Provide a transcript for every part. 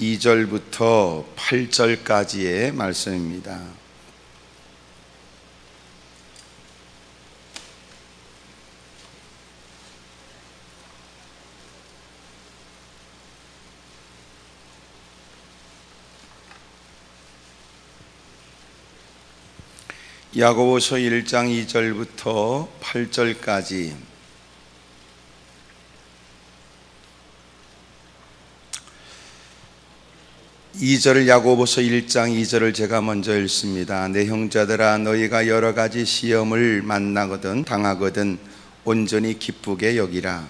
2절부터 8절까지의 말씀입니다. 야고보서 1장 2절부터 8절까지. 야고보서 1장 2절을 제가 먼저 읽습니다. 내 형제들아, 너희가 여러 가지 시험을 만나거든 당하거든 온전히 기쁘게 여기라.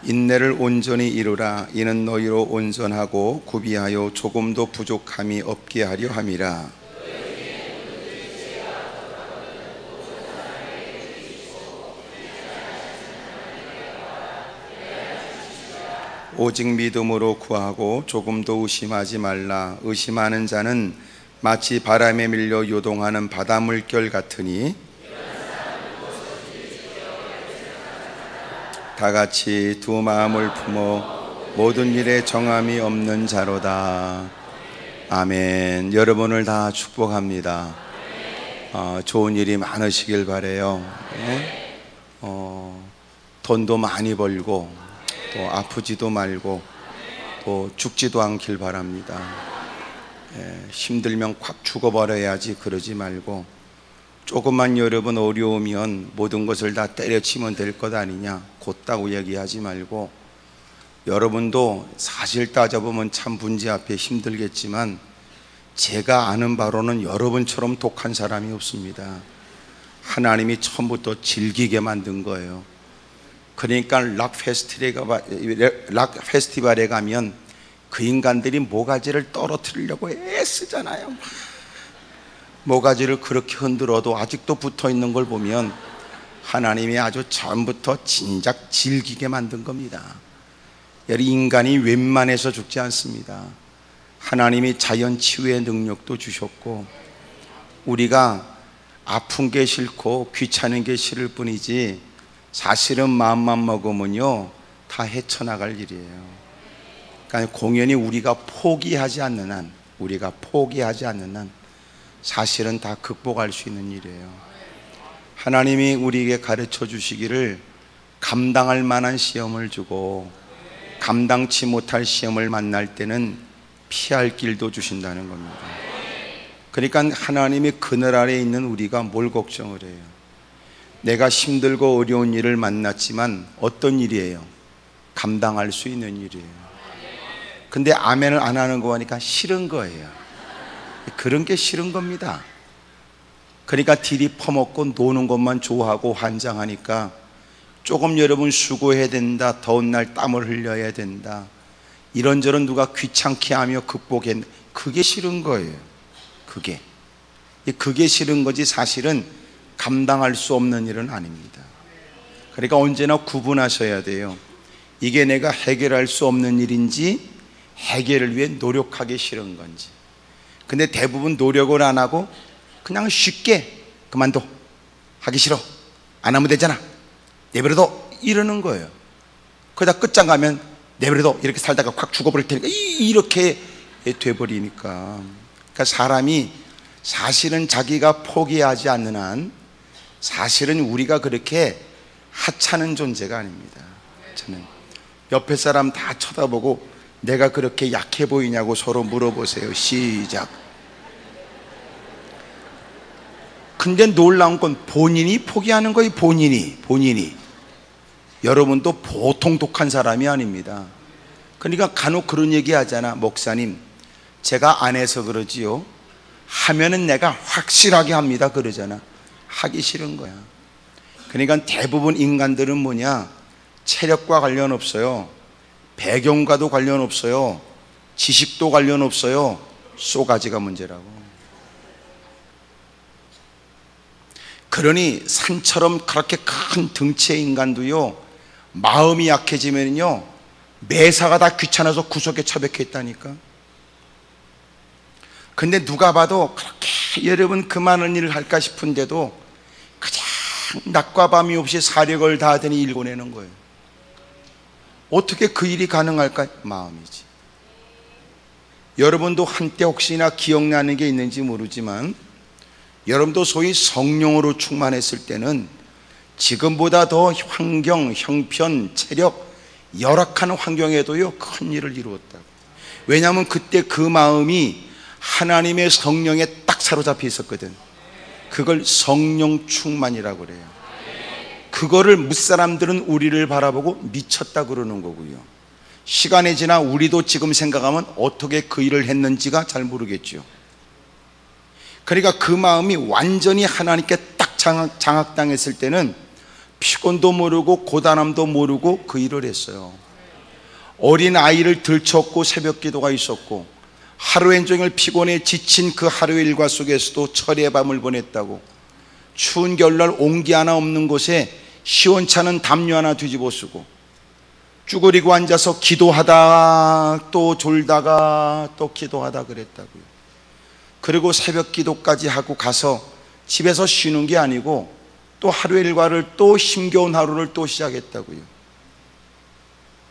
인내를 온전히 이루라. 이는 너희로 온전하고 구비하여 조금도 부족함이 없게 하려 함이라. 오직 믿음으로 구하고 조금도 의심하지 말라. 의심하는 자는 마치 바람에 밀려 요동하는 바다 물결 같으니 다 같이 두 마음을 품어 모든 일에 정함이 없는 자로다. 아멘. 여러분을 다 축복합니다. 좋은 일이 많으시길 바라요. 네? 돈도 많이 벌고 또 아프지도 말고 또 죽지도 않길 바랍니다. 힘들면 콱 죽어버려야지 그러지 말고, 조금만 여러분 어려우면 모든 것을 다 때려치면 될 것 아니냐, 곧다고 얘기하지 말고, 여러분도 사실 따져보면 참 문제 앞에 힘들겠지만 제가 아는 바로는 여러분처럼 독한 사람이 없습니다. 하나님이 처음부터 즐기게 만든 거예요. 그러니까 락 페스티벌에 가면 그 인간들이 모가지를 떨어뜨리려고 애쓰잖아요. 모가지를 그렇게 흔들어도 아직도 붙어 있는 걸 보면 하나님이 아주 처음부터 진작 즐기게 만든 겁니다. 인간이 웬만해서 죽지 않습니다. 하나님이 자연 치유의 능력도 주셨고, 우리가 아픈 게 싫고 귀찮은 게 싫을 뿐이지 사실은 마음만 먹으면요 다 헤쳐나갈 일이에요. 그러니까 공연히 우리가 포기하지 않는 한 사실은 다 극복할 수 있는 일이에요. 하나님이 우리에게 가르쳐 주시기를 감당할 만한 시험을 주고 감당치 못할 시험을 만날 때는 피할 길도 주신다는 겁니다. 그러니까 하나님이 그늘 아래에 있는 우리가 뭘 걱정을 해요? 내가 힘들고 어려운 일을 만났지만 어떤 일이에요? 감당할 수 있는 일이에요. 근데 아멘을 안 하는 거 보니까 싫은 거예요. 그런 게 싫은 겁니다. 그러니까 딜이 퍼먹고 노는 것만 좋아하고 환장하니까 조금 여러분 수고해야 된다, 더운 날 땀을 흘려야 된다, 이런저런 누가 귀찮게 하며 극복해, 그게 싫은 거예요. 그게 싫은 거지 사실은 감당할 수 없는 일은 아닙니다. 그러니까 언제나 구분하셔야 돼요. 이게 내가 해결할 수 없는 일인지 해결을 위해 노력하기 싫은 건지. 근데 대부분 노력을 안 하고 그냥 쉽게 그만둬, 하기 싫어, 안 하면 되잖아, 내버려둬, 이러는 거예요. 그러다 끝장 가면 내버려둬, 이렇게 살다가 확 죽어버릴 테니까 이렇게 돼버리니까. 그러니까 사람이 사실은 자기가 포기하지 않는 한 사실은 우리가 그렇게 하찮은 존재가 아닙니다. 저는 옆에 사람 다 쳐다보고 내가 그렇게 약해 보이냐고 서로 물어보세요. 시작. 근데 놀라운 건 본인이 포기하는 거예요. 본인이. 여러분도 보통 독한 사람이 아닙니다. 그러니까 간혹 그런 얘기 하잖아. 목사님, 제가 안 해서 그러지요, 하면은 내가 확실하게 합니다, 그러잖아. 하기 싫은 거야. 그러니까 대부분 인간들은 뭐냐, 체력과 관련 없어요, 배경과도 관련 없어요, 지식도 관련 없어요, 쏘가지가 문제라고. 그러니 산처럼 그렇게 큰 덩치의 인간도요, 마음이 약해지면요 매사가 다 귀찮아서 구석에 처박혀 있다니까. 근데 누가 봐도 그렇게 여러분 그 많은 일을 할까 싶은데도 그냥 낮과 밤이 없이 사력을 다하더니 일궈내는 거예요. 어떻게 그 일이 가능할까? 마음이지. 여러분도 한때 혹시나 기억나는 게 있는지 모르지만 여러분도 소위 성령으로 충만했을 때는 지금보다 더 환경, 형편, 체력 열악한 환경에도요 큰 일을 이루었다고. 왜냐하면 그때 그 마음이 하나님의 성령에 딱 사로잡혀 있었거든. 그걸 성령 충만이라고 그래요. 그거를 무사람들은 우리를 바라보고 미쳤다 그러는 거고요. 시간이 지나 우리도 지금 생각하면 어떻게 그 일을 했는지가 잘 모르겠죠. 그러니까 그 마음이 완전히 하나님께 딱 장악당했을 때는 피곤도 모르고 고단함도 모르고 그 일을 했어요. 어린 아이를 들쳤고 새벽 기도가 있었고 하루 온종일 피곤해 지친 그 하루의 일과 속에서도 철의 밤을 보냈다고. 추운 겨울날 온기 하나 없는 곳에 시원찮은 담요 하나 뒤집어 쓰고 쭈그리고 앉아서 기도하다 또 졸다가 또 기도하다 그랬다고요. 그리고 새벽 기도까지 하고 가서 집에서 쉬는 게 아니고 또 하루의 일과를 또 힘겨운 하루를 또 시작했다고요.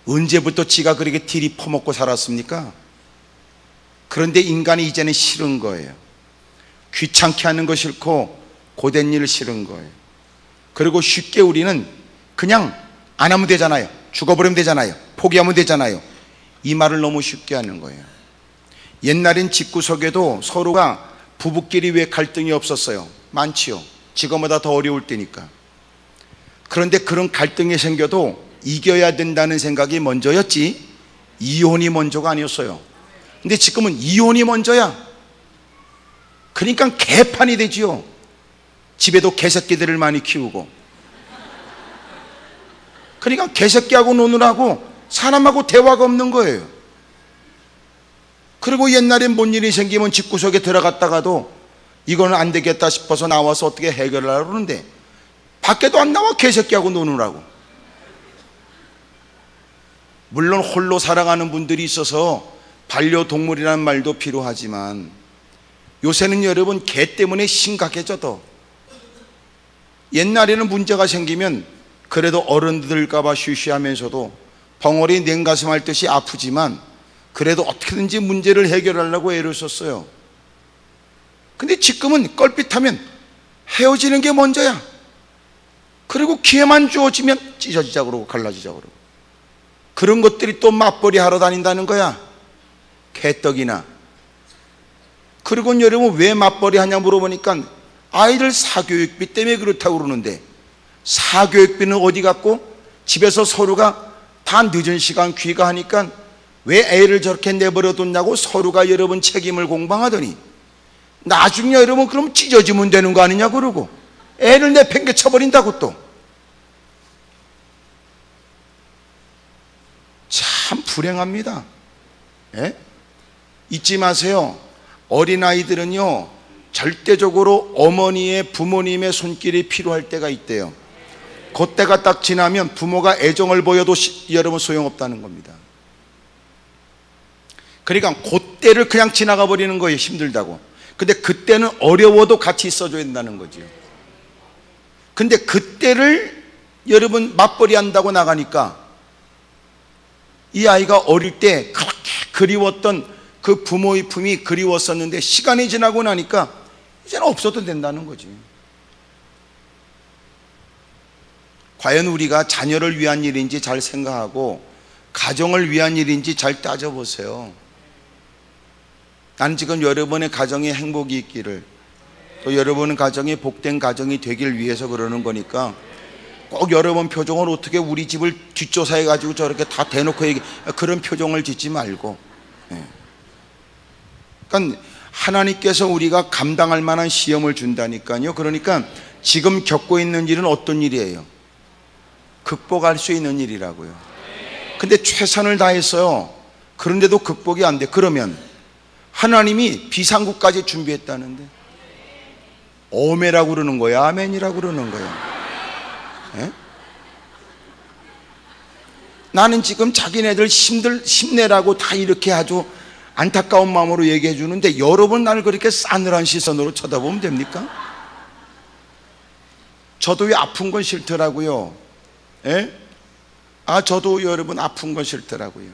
언제부터 지가 그렇게 딜이 퍼먹고 살았습니까? 그런데 인간이 이제는 싫은 거예요. 귀찮게 하는 거 싫고 고된 일 싫은 거예요. 그리고 쉽게 우리는 그냥 안 하면 되잖아요. 죽어버리면 되잖아요. 포기하면 되잖아요. 이 말을 너무 쉽게 하는 거예요. 옛날엔 집구석에도 서로가 부부끼리 왜 갈등이 없었어요? 많지요. 지금보다 더 어려울 때니까. 그런데 그런 갈등이 생겨도 이겨야 된다는 생각이 먼저였지 이혼이 먼저가 아니었어요. 근데 지금은 이혼이 먼저야. 그러니까 개판이 되지요. 집에도 개새끼들을 많이 키우고. 그러니까 개새끼하고 노느라고 사람하고 대화가 없는 거예요. 그리고 옛날엔 뭔 일이 생기면 집구석에 들어갔다가도 이거는 안 되겠다 싶어서 나와서 어떻게 해결을 하려고 그러는데 밖에도 안 나와 개새끼하고 노느라고. 물론 홀로 살아가는 분들이 있어서 반려동물이라는 말도 필요하지만 요새는 여러분 개 때문에 심각해져도 옛날에는 문제가 생기면 그래도 어른들까봐 쉬쉬하면서도 벙어리 냉가슴 앓듯이 아프지만 그래도 어떻게든지 문제를 해결하려고 애를 썼어요. 근데 지금은 껄핏하면 헤어지는 게 먼저야. 그리고 기회만 주어지면 찢어지자 그러고 갈라지자 그러고. 그런 것들이 또 맞벌이 하러 다닌다는 거야. 개떡이나. 그리고 여러분 왜 맞벌이 하냐 물어보니까 아이들 사교육비 때문에 그렇다고 그러는데 사교육비는 어디 갔고 집에서 서로가 다 늦은 시간 귀가하니까 왜 애를 저렇게 내버려뒀냐고 서로가 여러분 책임을 공방하더니 나중에 여러분 그럼 찢어지면 되는 거 아니냐 그러고 애를 내팽개쳐버린다고 또. 참 불행합니다. 예? 잊지 마세요. 어린아이들은요 절대적으로 어머니의 부모님의 손길이 필요할 때가 있대요. 그때가 딱 지나면 부모가 애정을 보여도 여러분 소용없다는 겁니다. 그러니까 그때를 그냥 지나가 버리는 거예요. 힘들다고. 근데 그때는 어려워도 같이 있어줘야 된다는 거죠. 근데 그때를 여러분 맞벌이 한다고 나가니까 이 아이가 어릴 때 그렇게 그리웠던 그 부모의 품이 그리웠었는데 시간이 지나고 나니까 이제는 없어도 된다는 거지. 과연 우리가 자녀를 위한 일인지 잘 생각하고 가정을 위한 일인지 잘 따져보세요. 나는 지금 여러분의 가정에 행복이 있기를 또 여러분의 가정이 복된 가정이 되길 위해서 그러는 거니까 꼭 여러분 표정을 어떻게 우리 집을 뒷조사해가지고 저렇게 다 대놓고 그런 표정을 짓지 말고. 그러니까 하나님께서 우리가 감당할 만한 시험을 준다니까요. 그러니까 지금 겪고 있는 일은 어떤 일이에요? 극복할 수 있는 일이라고요. 근데 최선을 다했어요. 그런데도 극복이 안 돼. 그러면 하나님이 비상구까지 준비했다는데 오메라고 그러는 거야? 아멘이라고 그러는 거야? 예? 나는 지금 자기네들 힘내라고 다 이렇게 아주 안타까운 마음으로 얘기해 주는데 여러분 나를 그렇게 싸늘한 시선으로 쳐다보면 됩니까? 저도 왜 아픈 건 싫더라고요. 예? 저도 여러분 아픈 건 싫더라고요.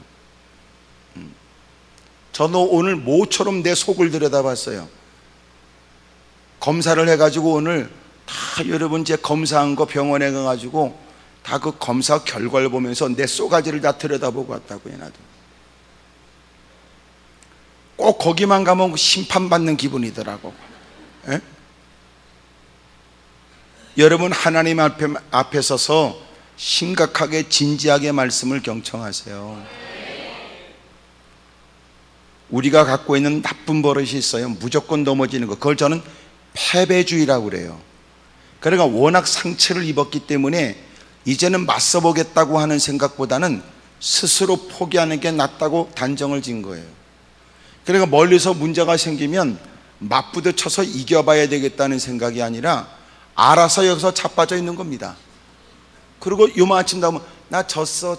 저는 오늘 모처럼 내 속을 들여다봤어요. 검사를 해가지고 오늘 다 여러분 제 검사한 거 병원에 가가지고 다 그 검사 결과를 보면서 내 쏘가지를 다 들여다보고 왔다고요. 나도 꼭 거기만 가면 심판받는 기분이더라고. 예? 여러분 하나님 앞에 서서 심각하게 진지하게 말씀을 경청하세요. 우리가 갖고 있는 나쁜 버릇이 있어요. 무조건 넘어지는 거. 그걸 저는 패배주의라고 그래요. 그러니까 워낙 상처를 입었기 때문에 이제는 맞서보겠다고 하는 생각보다는 스스로 포기하는 게 낫다고 단정을 지은 거예요. 그러니까 멀리서 문제가 생기면 맞부딪혀서 이겨봐야 되겠다는 생각이 아니라 알아서 여기서 자빠져 있는 겁니다. 그리고 요만큼 나오면 나 졌어.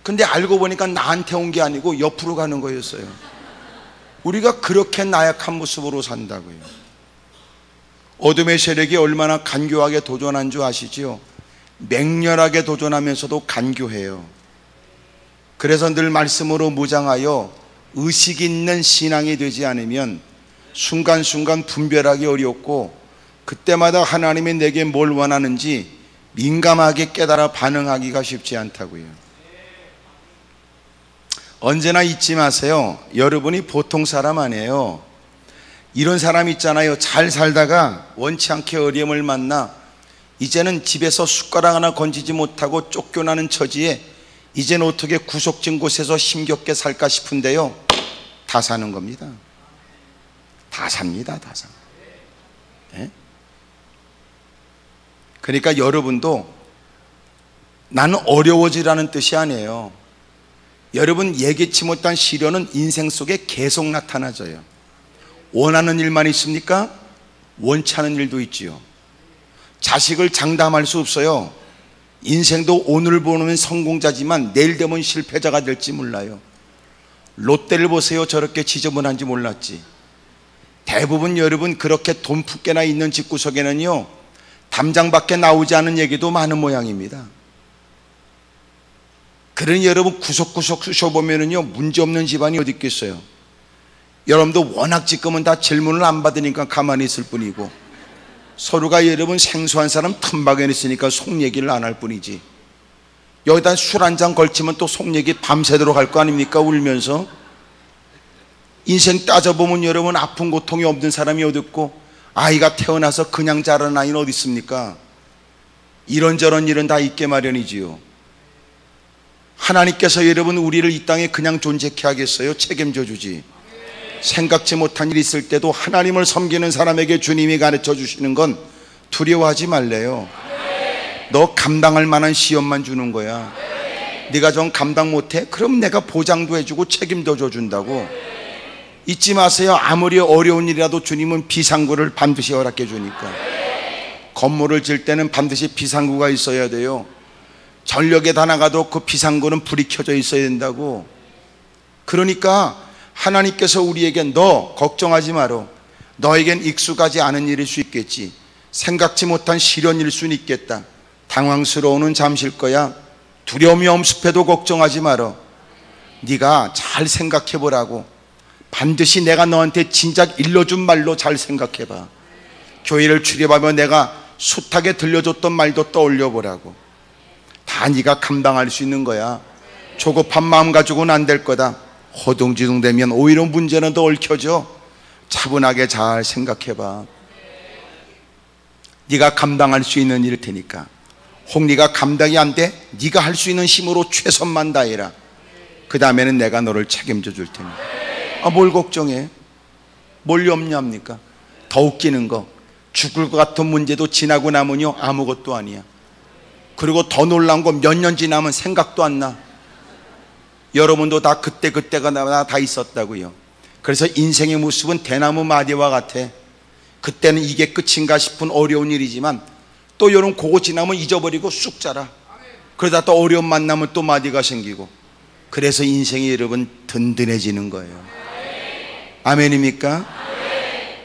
근데 알고 보니까 나한테 온 게 아니고 옆으로 가는 거였어요. 우리가 그렇게 나약한 모습으로 산다고요. 어둠의 세력이 얼마나 간교하게 도전한 줄 아시지요? 맹렬하게 도전하면서도 간교해요. 그래서 늘 말씀으로 무장하여 의식 있는 신앙이 되지 않으면 순간순간 분별하기 어렵고 그때마다 하나님이 내게 뭘 원하는지 민감하게 깨달아 반응하기가 쉽지 않다고요. 언제나 잊지 마세요. 여러분이 보통 사람 아니에요. 이런 사람 있잖아요. 잘 살다가 원치 않게 어려움을 만나 이제는 집에서 숟가락 하나 건지지 못하고 쫓겨나는 처지에 이제는 어떻게 구석진 곳에서 힘겹게 살까 싶은데요, 다 사는 겁니다. 다 삽니다. 다 삽니다. 네? 그러니까 여러분도 나는 어려워지라는 뜻이 아니에요. 여러분 예기치 못한 시련은 인생 속에 계속 나타나져요. 원하는 일만 있습니까? 원치 않은 일도 있지요. 자식을 장담할 수 없어요. 인생도 오늘 보면 성공자지만 내일 되면 실패자가 될지 몰라요. 롯데를 보세요. 저렇게 지저분한지 몰랐지. 대부분 여러분 그렇게 돈 푸게나 있는 집구석에는요, 담장밖에 나오지 않은 얘기도 많은 모양입니다. 그러니 여러분 구석구석 쑤셔보면은요, 문제없는 집안이 어디 있겠어요. 여러분도 워낙 지금은 다 질문을 안 받으니까 가만히 있을 뿐이고, 서로가 여러분 생소한 사람 틈바구니에 있으니까 속 얘기를 안 할 뿐이지. 여기다 술 한 잔 걸치면 또 속 얘기 밤새도록 할 거 아닙니까? 울면서. 인생 따져보면 여러분 아픈 고통이 없는 사람이 어디 있고, 아이가 태어나서 그냥 자라는 아이는 어디 있습니까? 이런저런 일은 다 있게 마련이지요. 하나님께서 여러분 우리를 이 땅에 그냥 존재케 하겠어요? 책임져 주지. 생각지 못한 일이 있을 때도 하나님을 섬기는 사람에게 주님이 가르쳐 주시는 건 두려워하지 말래요. 너 감당할 만한 시험만 주는 거야. 네가 좀 감당 못해? 그럼 내가 보장도 해주고 책임도 져준다고. 잊지 마세요. 아무리 어려운 일이라도 주님은 비상구를 반드시 허락해 주니까. 건물을 질 때는 반드시 비상구가 있어야 돼요. 전력에 다 나가도 그 비상구는 불이 켜져 있어야 된다고. 그러니까 하나님께서 우리에게 너 걱정하지 마라. 너에겐 익숙하지 않은 일일 수 있겠지. 생각지 못한 시련일 수는 있겠다. 당황스러우는 잠실 거야. 두려움이 엄습해도 걱정하지 마라. 네가 잘 생각해 보라고. 반드시 내가 너한테 진작 일러준 말로 잘 생각해 봐. 교회를 출입하며 내가 숱하게 들려줬던 말도 떠올려 보라고. 다 네가 감당할 수 있는 거야. 조급한 마음 가지고는 안 될 거다. 허둥지둥 되면 오히려 문제는 더 얽혀져. 차분하게 잘 생각해봐. 네가 감당할 수 있는 일일 테니까. 혹 네가 감당이 안 돼? 네가 할 수 있는 힘으로 최선만 다해라. 그 다음에는 내가 너를 책임져 줄 테니. 뭘 걱정해? 뭘 염려합니까? 더 웃기는 거, 죽을 것 같은 문제도 지나고 나면요 아무것도 아니야. 그리고 더 놀라운 거, 몇 년 지나면 생각도 안 나. 여러분도 다 그때가 다 있었다고요. 그래서 인생의 모습은 대나무 마디와 같아. 그때는 이게 끝인가 싶은 어려운 일이지만 또 여러분 그거 지나면 잊어버리고 쑥 자라. 그러다 또 어려운 만나면 또 마디가 생기고. 그래서 인생이 여러분 든든해지는 거예요. 아멘입니까?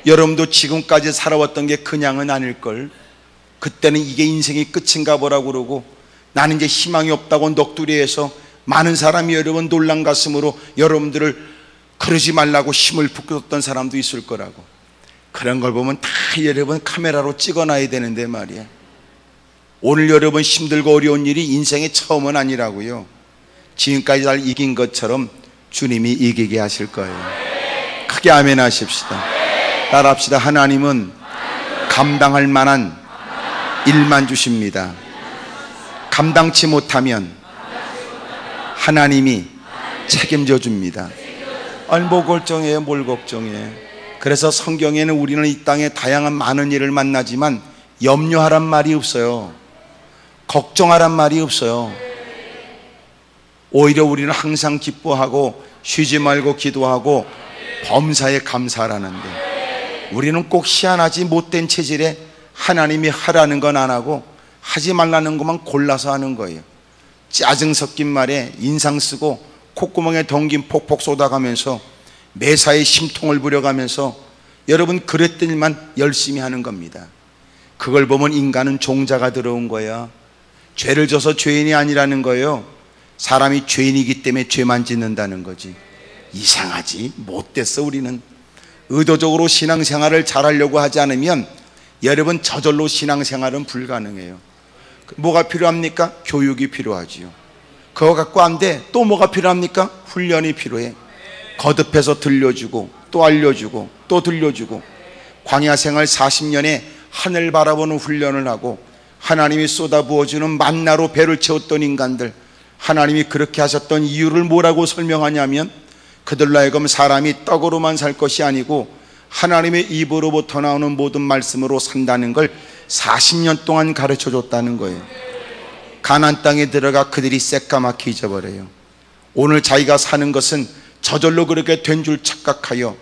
여러분도 지금까지 살아왔던 게 그냥은 아닐걸. 그때는 이게 인생이 끝인가 보라고 그러고 나는 이제 희망이 없다고 넋두리해서 많은 사람이 여러분 놀란 가슴으로 여러분들을 그러지 말라고 힘을 북돋던 사람도 있을 거라고. 그런 걸 보면 다 여러분 카메라로 찍어놔야 되는데 말이야. 오늘 여러분 힘들고 어려운 일이 인생의 처음은 아니라고요. 지금까지 잘 이긴 것처럼 주님이 이기게 하실 거예요. 크게 아멘 하십시다. 따라합시다. 하나님은 감당할 만한 일만 주십니다. 감당치 못하면 하나님이 책임져 줍니다. 아니 뭐 걱정해요? 뭘 걱정해? 그래서 성경에는 우리는 이 땅에 다양한 많은 일을 만나지만 염려하란 말이 없어요. 걱정하란 말이 없어요. 오히려 우리는 항상 기뻐하고 쉬지 말고 기도하고 범사에 감사하라는데, 우리는 꼭 희한하지 못된 체질에 하나님이 하라는 건 안 하고 하지 말라는 것만 골라서 하는 거예요. 짜증 섞인 말에 인상 쓰고 콧구멍에 덩긴 폭폭 쏟아가면서 매사에 심통을 부려가면서 여러분 그랬던 일만 열심히 하는 겁니다. 그걸 보면 인간은 종자가 들어온 거야. 죄를 져서 죄인이 아니라는 거예요. 사람이 죄인이기 때문에 죄만 짓는다는 거지. 이상하지? 못됐어. 우리는 의도적으로 신앙생활을 잘하려고 하지 않으면 여러분 저절로 신앙생활은 불가능해요. 뭐가 필요합니까? 교육이 필요하지요. 그거 갖고 안 돼. 또 뭐가 필요합니까? 훈련이 필요해. 거듭해서 들려주고 또 알려주고 또 들려주고, 광야 생활 40년에 하늘 바라보는 훈련을 하고 하나님이 쏟아부어주는 만나로 배를 채웠던 인간들, 하나님이 그렇게 하셨던 이유를 뭐라고 설명하냐면 그들로 하여금 사람이 떡으로만 살 것이 아니고 하나님의 입으로부터 나오는 모든 말씀으로 산다는 걸 40년 동안 가르쳐 줬다는 거예요. 가나안 땅에 들어가 그들이 새까맣게 잊어버려요. 오늘 자기가 사는 것은 저절로 그렇게 된 줄 착각하여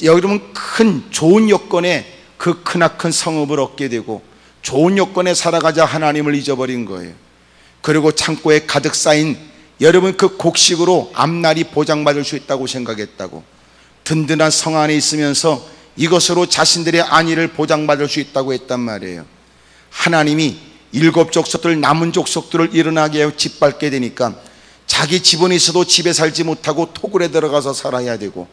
여러분 큰 좋은 여건에 그 크나큰 성읍을 얻게 되고 좋은 여건에 살아가자 하나님을 잊어버린 거예요. 그리고 창고에 가득 쌓인 여러분 그 곡식으로 앞날이 보장받을 수 있다고 생각했다고, 든든한 성 안에 있으면서 이것으로 자신들의 안위를 보장받을 수 있다고 했단 말이에요. 하나님이 7 족속들 남은 족속들을 일어나게 하여 짓밟게 되니까 자기 집은 있어도 집에 살지 못하고 토굴에 들어가서 살아야 되고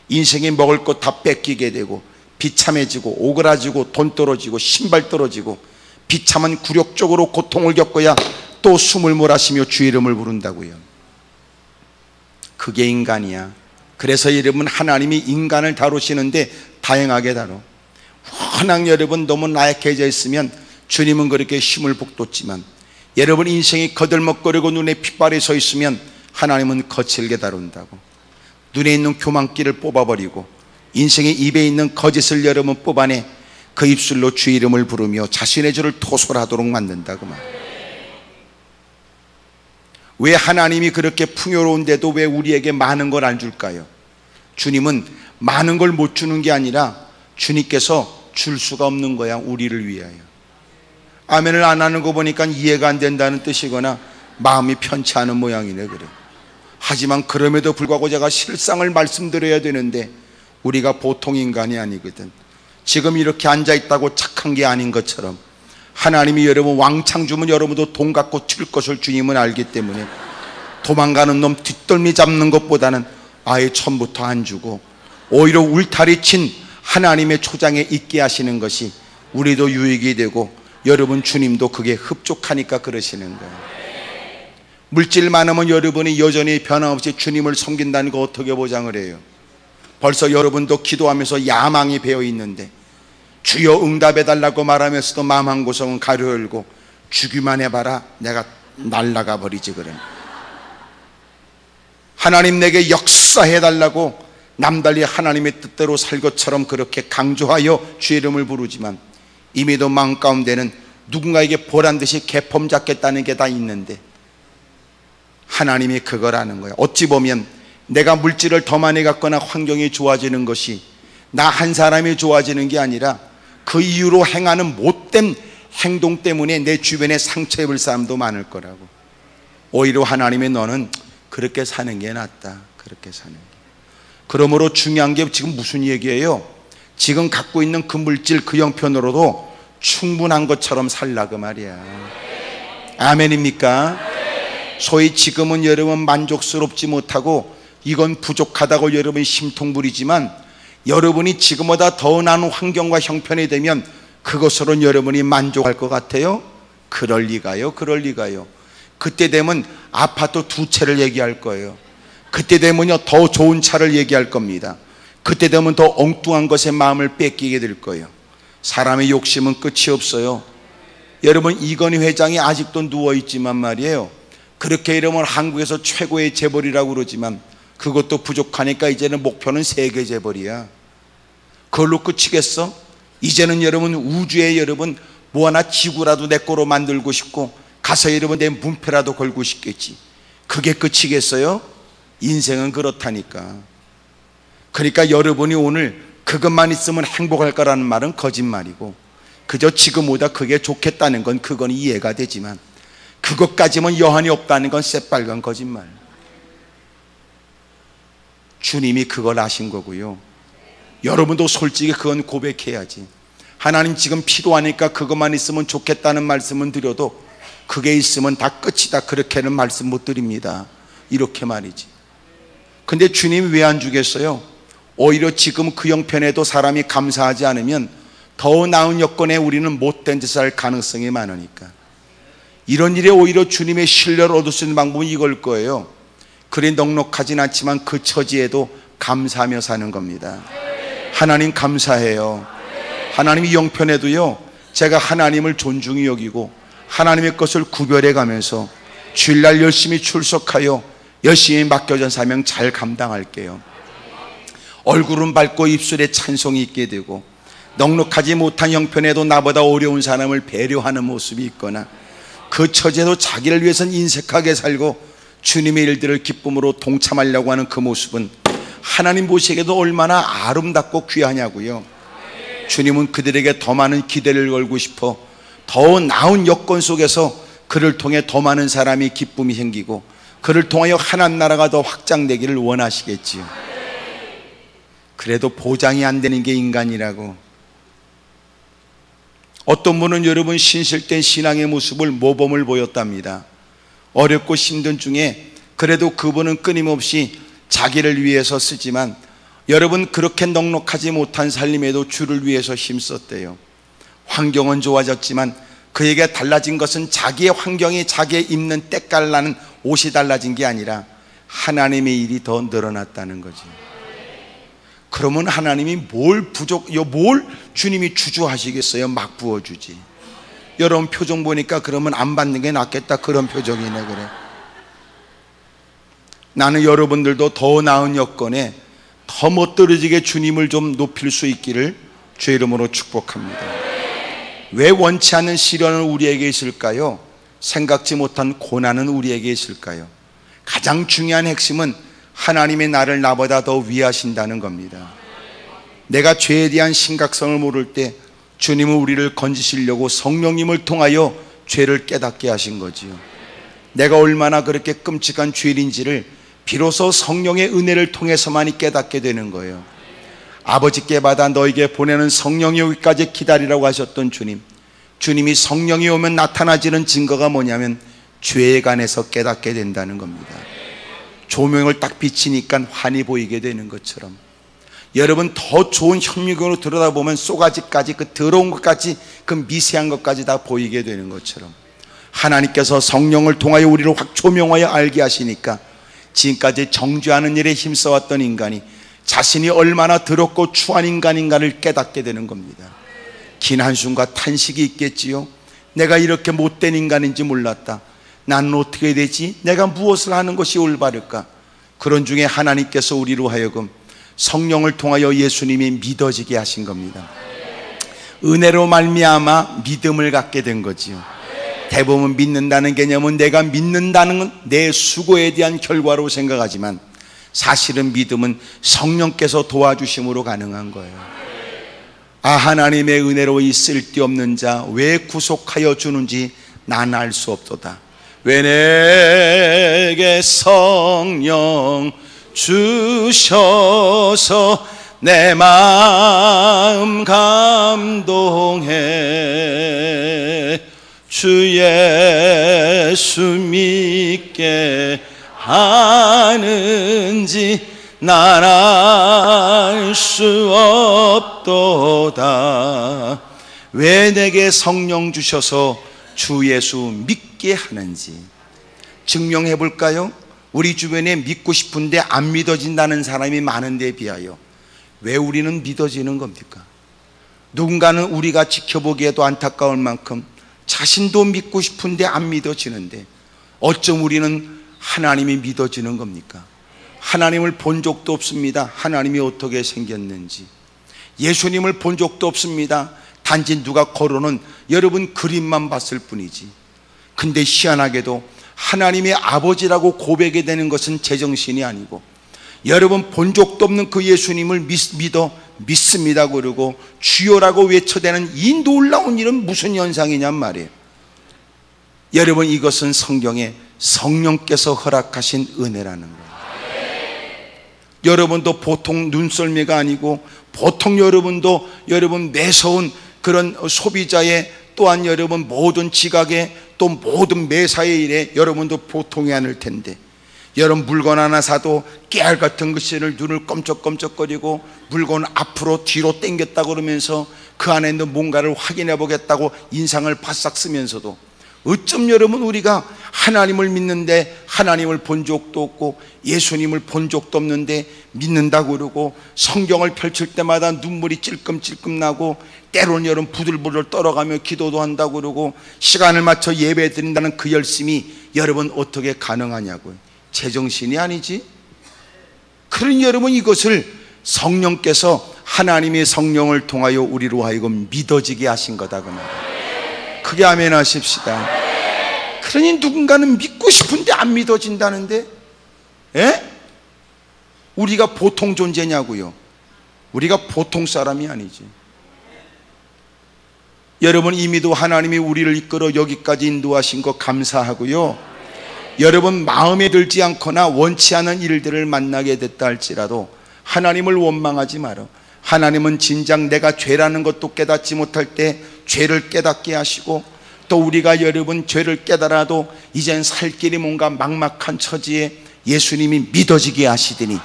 인생에 먹을 것 다 뺏기게 되고 비참해지고 오그라지고 돈 떨어지고 신발 떨어지고 비참한 굴욕적으로 고통을 겪어야 또 숨을 몰아쉬며 주 이름을 부른다고요. 그게 인간이야. 그래서 여러분 하나님이 인간을 다루시는데 다양하게 다뤄. 워낙 여러분 너무 나약해져 있으면 주님은 그렇게 힘을 북돋지만, 여러분 인생이 거들먹거리고 눈에 핏발이 서 있으면 하나님은 거칠게 다룬다고. 눈에 있는 교만기를 뽑아버리고 인생의 입에 있는 거짓을 여러분 뽑아내 그 입술로 주 이름을 부르며 자신의 죄를 토설하도록 만든다고 말이에요. 왜 하나님이 그렇게 풍요로운데도 왜 우리에게 많은 걸 안 줄까요? 주님은 많은 걸 못 주는 게 아니라 주님께서 줄 수가 없는 거야. 우리를 위하여. 아멘을 안 하는 거 보니까 이해가 안 된다는 뜻이거나 마음이 편치 않은 모양이네. 그래. 하지만 그럼에도 불구하고 제가 실상을 말씀드려야 되는데 우리가 보통 인간이 아니거든. 지금 이렇게 앉아있다고 착한 게 아닌 것처럼 하나님이 여러분 왕창 주면 여러분도 돈 갖고 튈 것을 주님은 알기 때문에 도망가는 놈 뒷덜미 잡는 것보다는 아예 처음부터 안 주고 오히려 울타리 친 하나님의 초장에 있게 하시는 것이 우리도 유익이 되고 여러분 주님도 그게 흡족하니까 그러시는 거예요. 물질 많으면 여러분이 여전히 변함없이 주님을 섬긴다는 거 어떻게 보장을 해요? 벌써 여러분도 기도하면서 야망이 배어 있는데 주여 응답해달라고 말하면서도 마음 한 구석은 가려 열고 주기만 해봐라 내가 날아가 버리지. 그래. 하나님 내게 역사해달라고 남달리 하나님의 뜻대로 살 것처럼 그렇게 강조하여 주의 이름을 부르지만 이미도 마음 가운데는 누군가에게 보란듯이 개폼 잡겠다는 게 다 있는데 하나님이 그걸 아는 거예요. 어찌 보면 내가 물질을 더 많이 갖거나 환경이 좋아지는 것이 나 한 사람이 좋아지는 게 아니라 그 이유로 행하는 못된 행동 때문에 내 주변에 상처 입을 사람도 많을 거라고. 오히려 하나님의 너는 그렇게 사는 게 낫다. 그렇게 사는 게. 그러므로 중요한 게 지금 무슨 얘기예요? 지금 갖고 있는 그 물질, 그 형편으로도 충분한 것처럼 살라 그 말이야. 아멘입니까? 소위 지금은 여러분 만족스럽지 못하고 이건 부족하다고 여러분이 심통 부리지만, 여러분이 지금보다 더 나은 환경과 형편이 되면 그것으로는 여러분이 만족할 것 같아요? 그럴 리가요. 그럴 리가요. 그때 되면 아파트 2채를 얘기할 거예요. 그때 되면요 더 좋은 차를 얘기할 겁니다. 그때 되면 더 엉뚱한 것에 마음을 뺏기게 될 거예요. 사람의 욕심은 끝이 없어요. 여러분, 이건희 회장이 아직도 누워있지만 말이에요, 그렇게 이러면 한국에서 최고의 재벌이라고 그러지만 그것도 부족하니까 이제는 목표는 세계 재벌이야. 그걸로 끝이겠어? 이제는 여러분 우주에 여러분 뭐 하나 지구라도 내 거로 만들고 싶고 가서 여러분 내 문패라도 걸고 싶겠지. 그게 끝이겠어요? 인생은 그렇다니까. 그러니까 여러분이 오늘 그것만 있으면 행복할 거라는 말은 거짓말이고, 그저 지금보다 그게 좋겠다는 건 그건 이해가 되지만 그것까지만 여한이 없다는 건 새빨간 거짓말. 주님이 그걸 아신 거고요. 여러분도 솔직히 그건 고백해야지. 하나님 지금 필요하니까 그것만 있으면 좋겠다는 말씀은 드려도 그게 있으면 다 끝이다, 그렇게는 말씀 못 드립니다. 이렇게 말이지. 근데 주님이 왜 안 주겠어요? 오히려 지금 그 형편에도 사람이 감사하지 않으면 더 나은 여건에 우리는 못된 짓을 할 가능성이 많으니까. 이런 일에 오히려 주님의 신뢰를 얻을 수 있는 방법은 이걸 거예요. 그리 넉넉하진 않지만 그 처지에도 감사하며 사는 겁니다. 하나님 감사해요. 하나님이 형편에도요 제가 하나님을 존중히 여기고 하나님의 것을 구별해 가면서 주일날 열심히 출석하여 열심히 맡겨진 사명 잘 감당할게요. 얼굴은 밝고 입술에 찬송이 있게 되고 넉넉하지 못한 형편에도 나보다 어려운 사람을 배려하는 모습이 있거나 그 처지에도 자기를 위해서는 인색하게 살고 주님의 일들을 기쁨으로 동참하려고 하는 그 모습은 하나님 보시기에도 얼마나 아름답고 귀하냐고요. 주님은 그들에게 더 많은 기대를 걸고 싶어 더 나은 여건 속에서 그를 통해 더 많은 사람이 기쁨이 생기고 그를 통하여 하나님 나라가 더 확장되기를 원하시겠지요. 그래도 보장이 안 되는 게 인간이라고. 어떤 분은 여러분 신실된 신앙의 모습을 모범을 보였답니다. 어렵고 힘든 중에 그래도 그분은 끊임없이 자기를 위해서 쓰지만 여러분 그렇게 넉넉하지 못한 살림에도 주를 위해서 힘썼대요. 환경은 좋아졌지만 그에게 달라진 것은 자기의 환경이 자기의 입는 때깔나는 옷이 달라진 게 아니라 하나님의 일이 더 늘어났다는 거지. 그러면 하나님이 뭘 주님이 주저하시겠어요? 막 부어주지. 여러분 표정 보니까 그러면 안 받는 게 낫겠다, 그런 표정이네. 그래. 나는 여러분들도 더 나은 여건에 더 멋들어지게 주님을 좀 높일 수 있기를 주의 이름으로 축복합니다. 왜 원치 않는 시련은 우리에게 있을까요? 생각지 못한 고난은 우리에게 있을까요? 가장 중요한 핵심은 하나님의 나를 나보다 더 위하신다는 겁니다. 내가 죄에 대한 심각성을 모를 때 주님은 우리를 건지시려고 성령님을 통하여 죄를 깨닫게 하신 거지요. 내가 얼마나 그렇게 끔찍한 죄인인지를 비로소 성령의 은혜를 통해서만이 깨닫게 되는 거예요. 아버지께 받아 너에게 보내는 성령이 오기까지 기다리라고 하셨던 주님, 주님이 성령이 오면 나타나지는 증거가 뭐냐면 죄에 관해서 깨닫게 된다는 겁니다. 조명을 딱 비치니까 환히 보이게 되는 것처럼 여러분 더 좋은 현미경으로 들여다보면 쏘가지까지 그 더러운 것까지 그 미세한 것까지 다 보이게 되는 것처럼 하나님께서 성령을 통하여 우리를 확 조명하여 알게 하시니까 지금까지 정죄하는 일에 힘써왔던 인간이 자신이 얼마나 더럽고 추한 인간인가를 깨닫게 되는 겁니다. 긴 한숨과 탄식이 있겠지요. 내가 이렇게 못된 인간인지 몰랐다. 나는 어떻게 해야 되지? 내가 무엇을 하는 것이 올바를까? 그런 중에 하나님께서 우리로 하여금 성령을 통하여 예수님이 믿어지게 하신 겁니다. 은혜로 말미암아 믿음을 갖게 된 거지요. 대부분 믿는다는 개념은 내가 믿는다는 내 수고에 대한 결과로 생각하지만 사실은 믿음은 성령께서 도와주심으로 가능한 거예요. 아, 하나님의 은혜로 이 쓸데없는 자 왜 구속하여 주는지 난 알 수 없도다. 왜 내게 성령 주셔서 내 마음 감동해 주 예수 믿게 하는지 난 알 수 없도다. 왜 내게 성령 주셔서 주 예수 믿게 하는지 증명해 볼까요? 우리 주변에 믿고 싶은데 안 믿어진다는 사람이 많은데 비하여 왜 우리는 믿어지는 겁니까? 누군가는 우리가 지켜보기에도 안타까울 만큼 자신도 믿고 싶은데 안 믿어지는데 어쩜 우리는 하나님이 믿어지는 겁니까? 하나님을 본 적도 없습니다. 하나님이 어떻게 생겼는지. 예수님을 본 적도 없습니다. 단지 누가 걸어놓은 여러분 그림만 봤을 뿐이지. 근데 희한하게도 하나님의 아버지라고 고백이 되는 것은 제정신이 아니고 여러분 본 적도 없는 그 예수님을 믿습니다 그러고 주여라고 외쳐대는 이 놀라운 일은 무슨 현상이냔 말이에요. 여러분 이것은 성경에 성령께서 허락하신 은혜라는 거예요. 여러분도 보통 눈썰미가 아니고 보통 여러분도 여러분 매서운 그런 소비자의 또한 여러분 모든 지각에 또 모든 매사의 일에 여러분도 보통이 아닐 텐데 여러분 물건 하나 사도 깨알 같은 것을 눈을 껌쩍껌쩍거리고 물건 앞으로 뒤로 당겼다 그러면서 그 안에 있는 뭔가를 확인해 보겠다고 인상을 바싹 쓰면서도 어쩜 여러분 우리가 하나님을 믿는데 하나님을 본 적도 없고 예수님을 본 적도 없는데 믿는다고 그러고 성경을 펼칠 때마다 눈물이 찔끔찔끔 나고 때로는 여러분 부들부들 떨어가며 기도도 한다고 그러고 시간을 맞춰 예배 드린다는 그 열심이 여러분 어떻게 가능하냐고요. 제정신이 아니지. 그러니 여러분 이것을 성령께서 하나님의 성령을 통하여 우리로 하여금 믿어지게 하신 거다 그 말이에요. 크게 아멘 하십시다. 그러니 누군가는 믿고 싶은데 안 믿어진다는데 우리가 보통 존재냐고요. 우리가 보통 사람이 아니지. 여러분 이미도 하나님이 우리를 이끌어 여기까지 인도하신 거 감사하고요. 여러분 마음에 들지 않거나 원치 않은 일들을 만나게 됐다 할지라도 하나님을 원망하지 마라. 하나님은 진작 내가 죄라는 것도 깨닫지 못할 때 죄를 깨닫게 하시고 또 우리가 여러분 죄를 깨달아도 이젠 살 길이 뭔가 막막한 처지에 예수님이 믿어지게 하시더니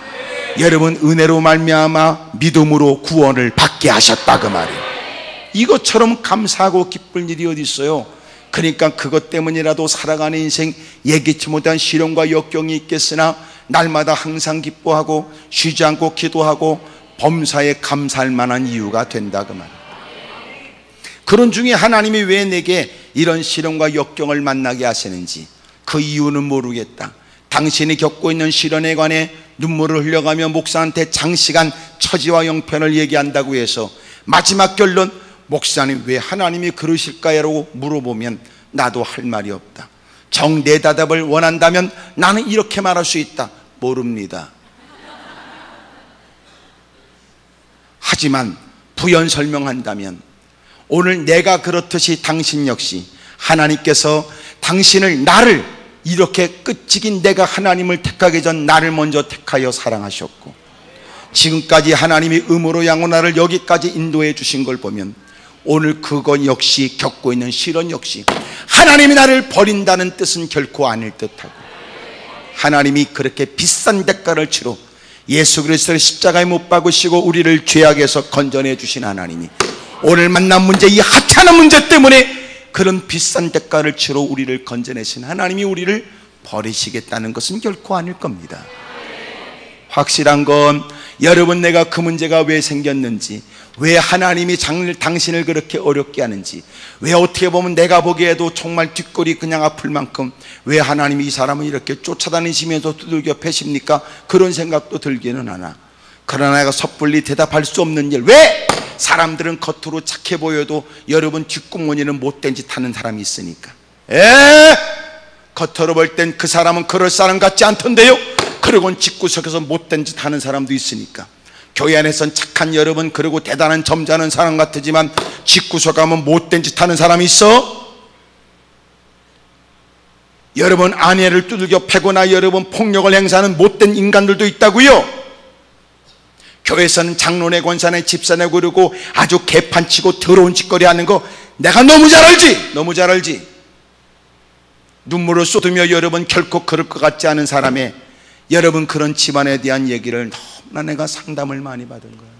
여러분 은혜로 말미암아 믿음으로 구원을 받게 하셨다 그 말이에요. 이것처럼 감사하고 기쁠 일이 어디 있어요. 그러니까 그것 때문이라도 살아가는 인생 예기치 못한 시련과 역경이 있겠으나 날마다 항상 기뻐하고 쉬지 않고 기도하고 범사에 감사할 만한 이유가 된다 그 말이에요. 그런 중에 하나님이 왜 내게 이런 시련과 역경을 만나게 하시는지 그 이유는 모르겠다. 당신이 겪고 있는 시련에 관해 눈물을 흘려가며 목사한테 장시간 처지와 형편을 얘기한다고 해서 마지막 결론 목사님 왜 하나님이 그러실까요? 물어보면 나도 할 말이 없다. 정 내 대답을 원한다면 나는 이렇게 말할 수 있다. 모릅니다. 하지만 부연 설명한다면 오늘 내가 그렇듯이 당신 역시 하나님께서 당신을 나를 이렇게 끝이긴 내가 하나님을 택하기 전 나를 먼저 택하여 사랑하셨고 지금까지 하나님이 음으로 양호 나를 여기까지 인도해 주신 걸 보면 오늘 그것 역시 겪고 있는 시련 역시 하나님이 나를 버린다는 뜻은 결코 아닐 듯하고 하나님이 그렇게 비싼 대가를 치러 예수 그리스도를 십자가에 못 박으시고 우리를 죄악에서 건져내 주신 하나님이 오늘 만난 문제 이 하찮은 문제 때문에 그런 비싼 대가를 치러 우리를 건져내신 하나님이 우리를 버리시겠다는 것은 결코 아닐 겁니다. 확실한 건 여러분 내가 그 문제가 왜 생겼는지 왜 하나님이 당신을 그렇게 어렵게 하는지 왜 어떻게 보면 내가 보기에도 정말 뒷골이 그냥 아플 만큼 왜 하나님이 이 사람을 이렇게 쫓아다니시면서 두들겨 패십니까? 그런 생각도 들기는 하나 그러나 내가 섣불리 대답할 수 없는 일 왜? 사람들은 겉으로 착해 보여도 여러분 뒷구멍이는 못된 짓 하는 사람이 있으니까 겉으로 볼 땐 그 사람은 그럴 사람 같지 않던데요 그러고는 집구석에서 못된 짓 하는 사람도 있으니까 교회 안에선 착한 여러분 그리고 대단한 점잖은 사람 같지만 집구석 가면 못된 짓 하는 사람이 있어? 여러분 아내를 두들겨 패거나 여러분 폭력을 행사하는 못된 인간들도 있다고요. 교회에서는 장로네 권사네 집사네 그러고 아주 개판치고 더러운 짓거리 하는 거 내가 너무 잘 알지. 너무 잘 알지. 눈물을 쏟으며 여러분 결코 그럴 것 같지 않은 사람의 여러분 그런 집안에 대한 얘기를 너무나 내가 상담을 많이 받은 거예요.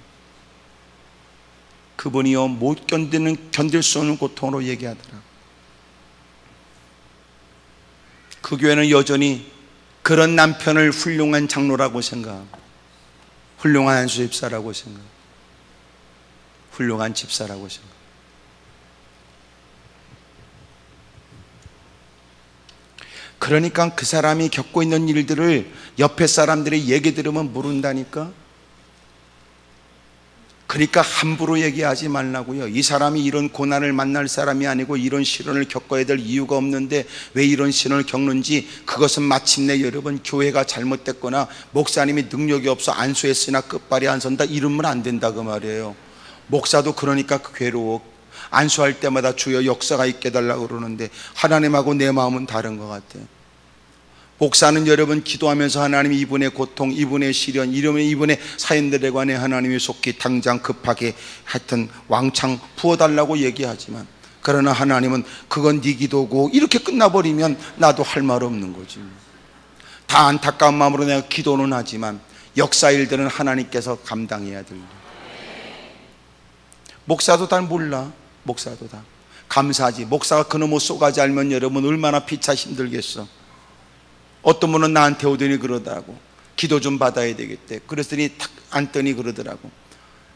그분이요 못 견딜 수 없는 고통으로 얘기하더라. 그 교회는 여전히 그런 남편을 훌륭한 장로라고 생각하고 훌륭한 안수집사라고 생각하고 훌륭한 집사라고 생각하고 그러니까 그 사람이 겪고 있는 일들을 옆에 사람들이 얘기 들으면 모른다니까. 그러니까 함부로 얘기하지 말라고요. 이 사람이 이런 고난을 만날 사람이 아니고 이런 시련을 겪어야 될 이유가 없는데 왜 이런 시련을 겪는지, 그것은 마침내 여러분 교회가 잘못됐거나 목사님이 능력이 없어 안수했으나 끝발이 안 선다 이러면 안 된다 그 말이에요. 목사도 그러니까 괴로워. 안수할 때마다 주여 역사가 있게 해달라고 그러는데 하나님하고 내 마음은 다른 것 같아요. 목사는 여러분 기도하면서 하나님이 이분의 고통, 이분의 시련, 이분의 사연들에 관해 하나님이 속히 당장 급하게 하여튼 왕창 부어달라고 얘기하지만, 그러나 하나님은 그건 네 기도고 이렇게 끝나버리면 나도 할 말 없는 거지. 다 안타까운 마음으로 내가 기도는 하지만 역사 일들은 하나님께서 감당해야 될 일. 목사도 다 몰라. 목사도 다 감사하지. 목사가 그놈의 쏘가지 알면 여러분 얼마나 피차 힘들겠어. 어떤 분은 나한테 오더니 그러더라고. 기도 좀 받아야 되겠대. 그랬더니 탁 앉더니 그러더라고.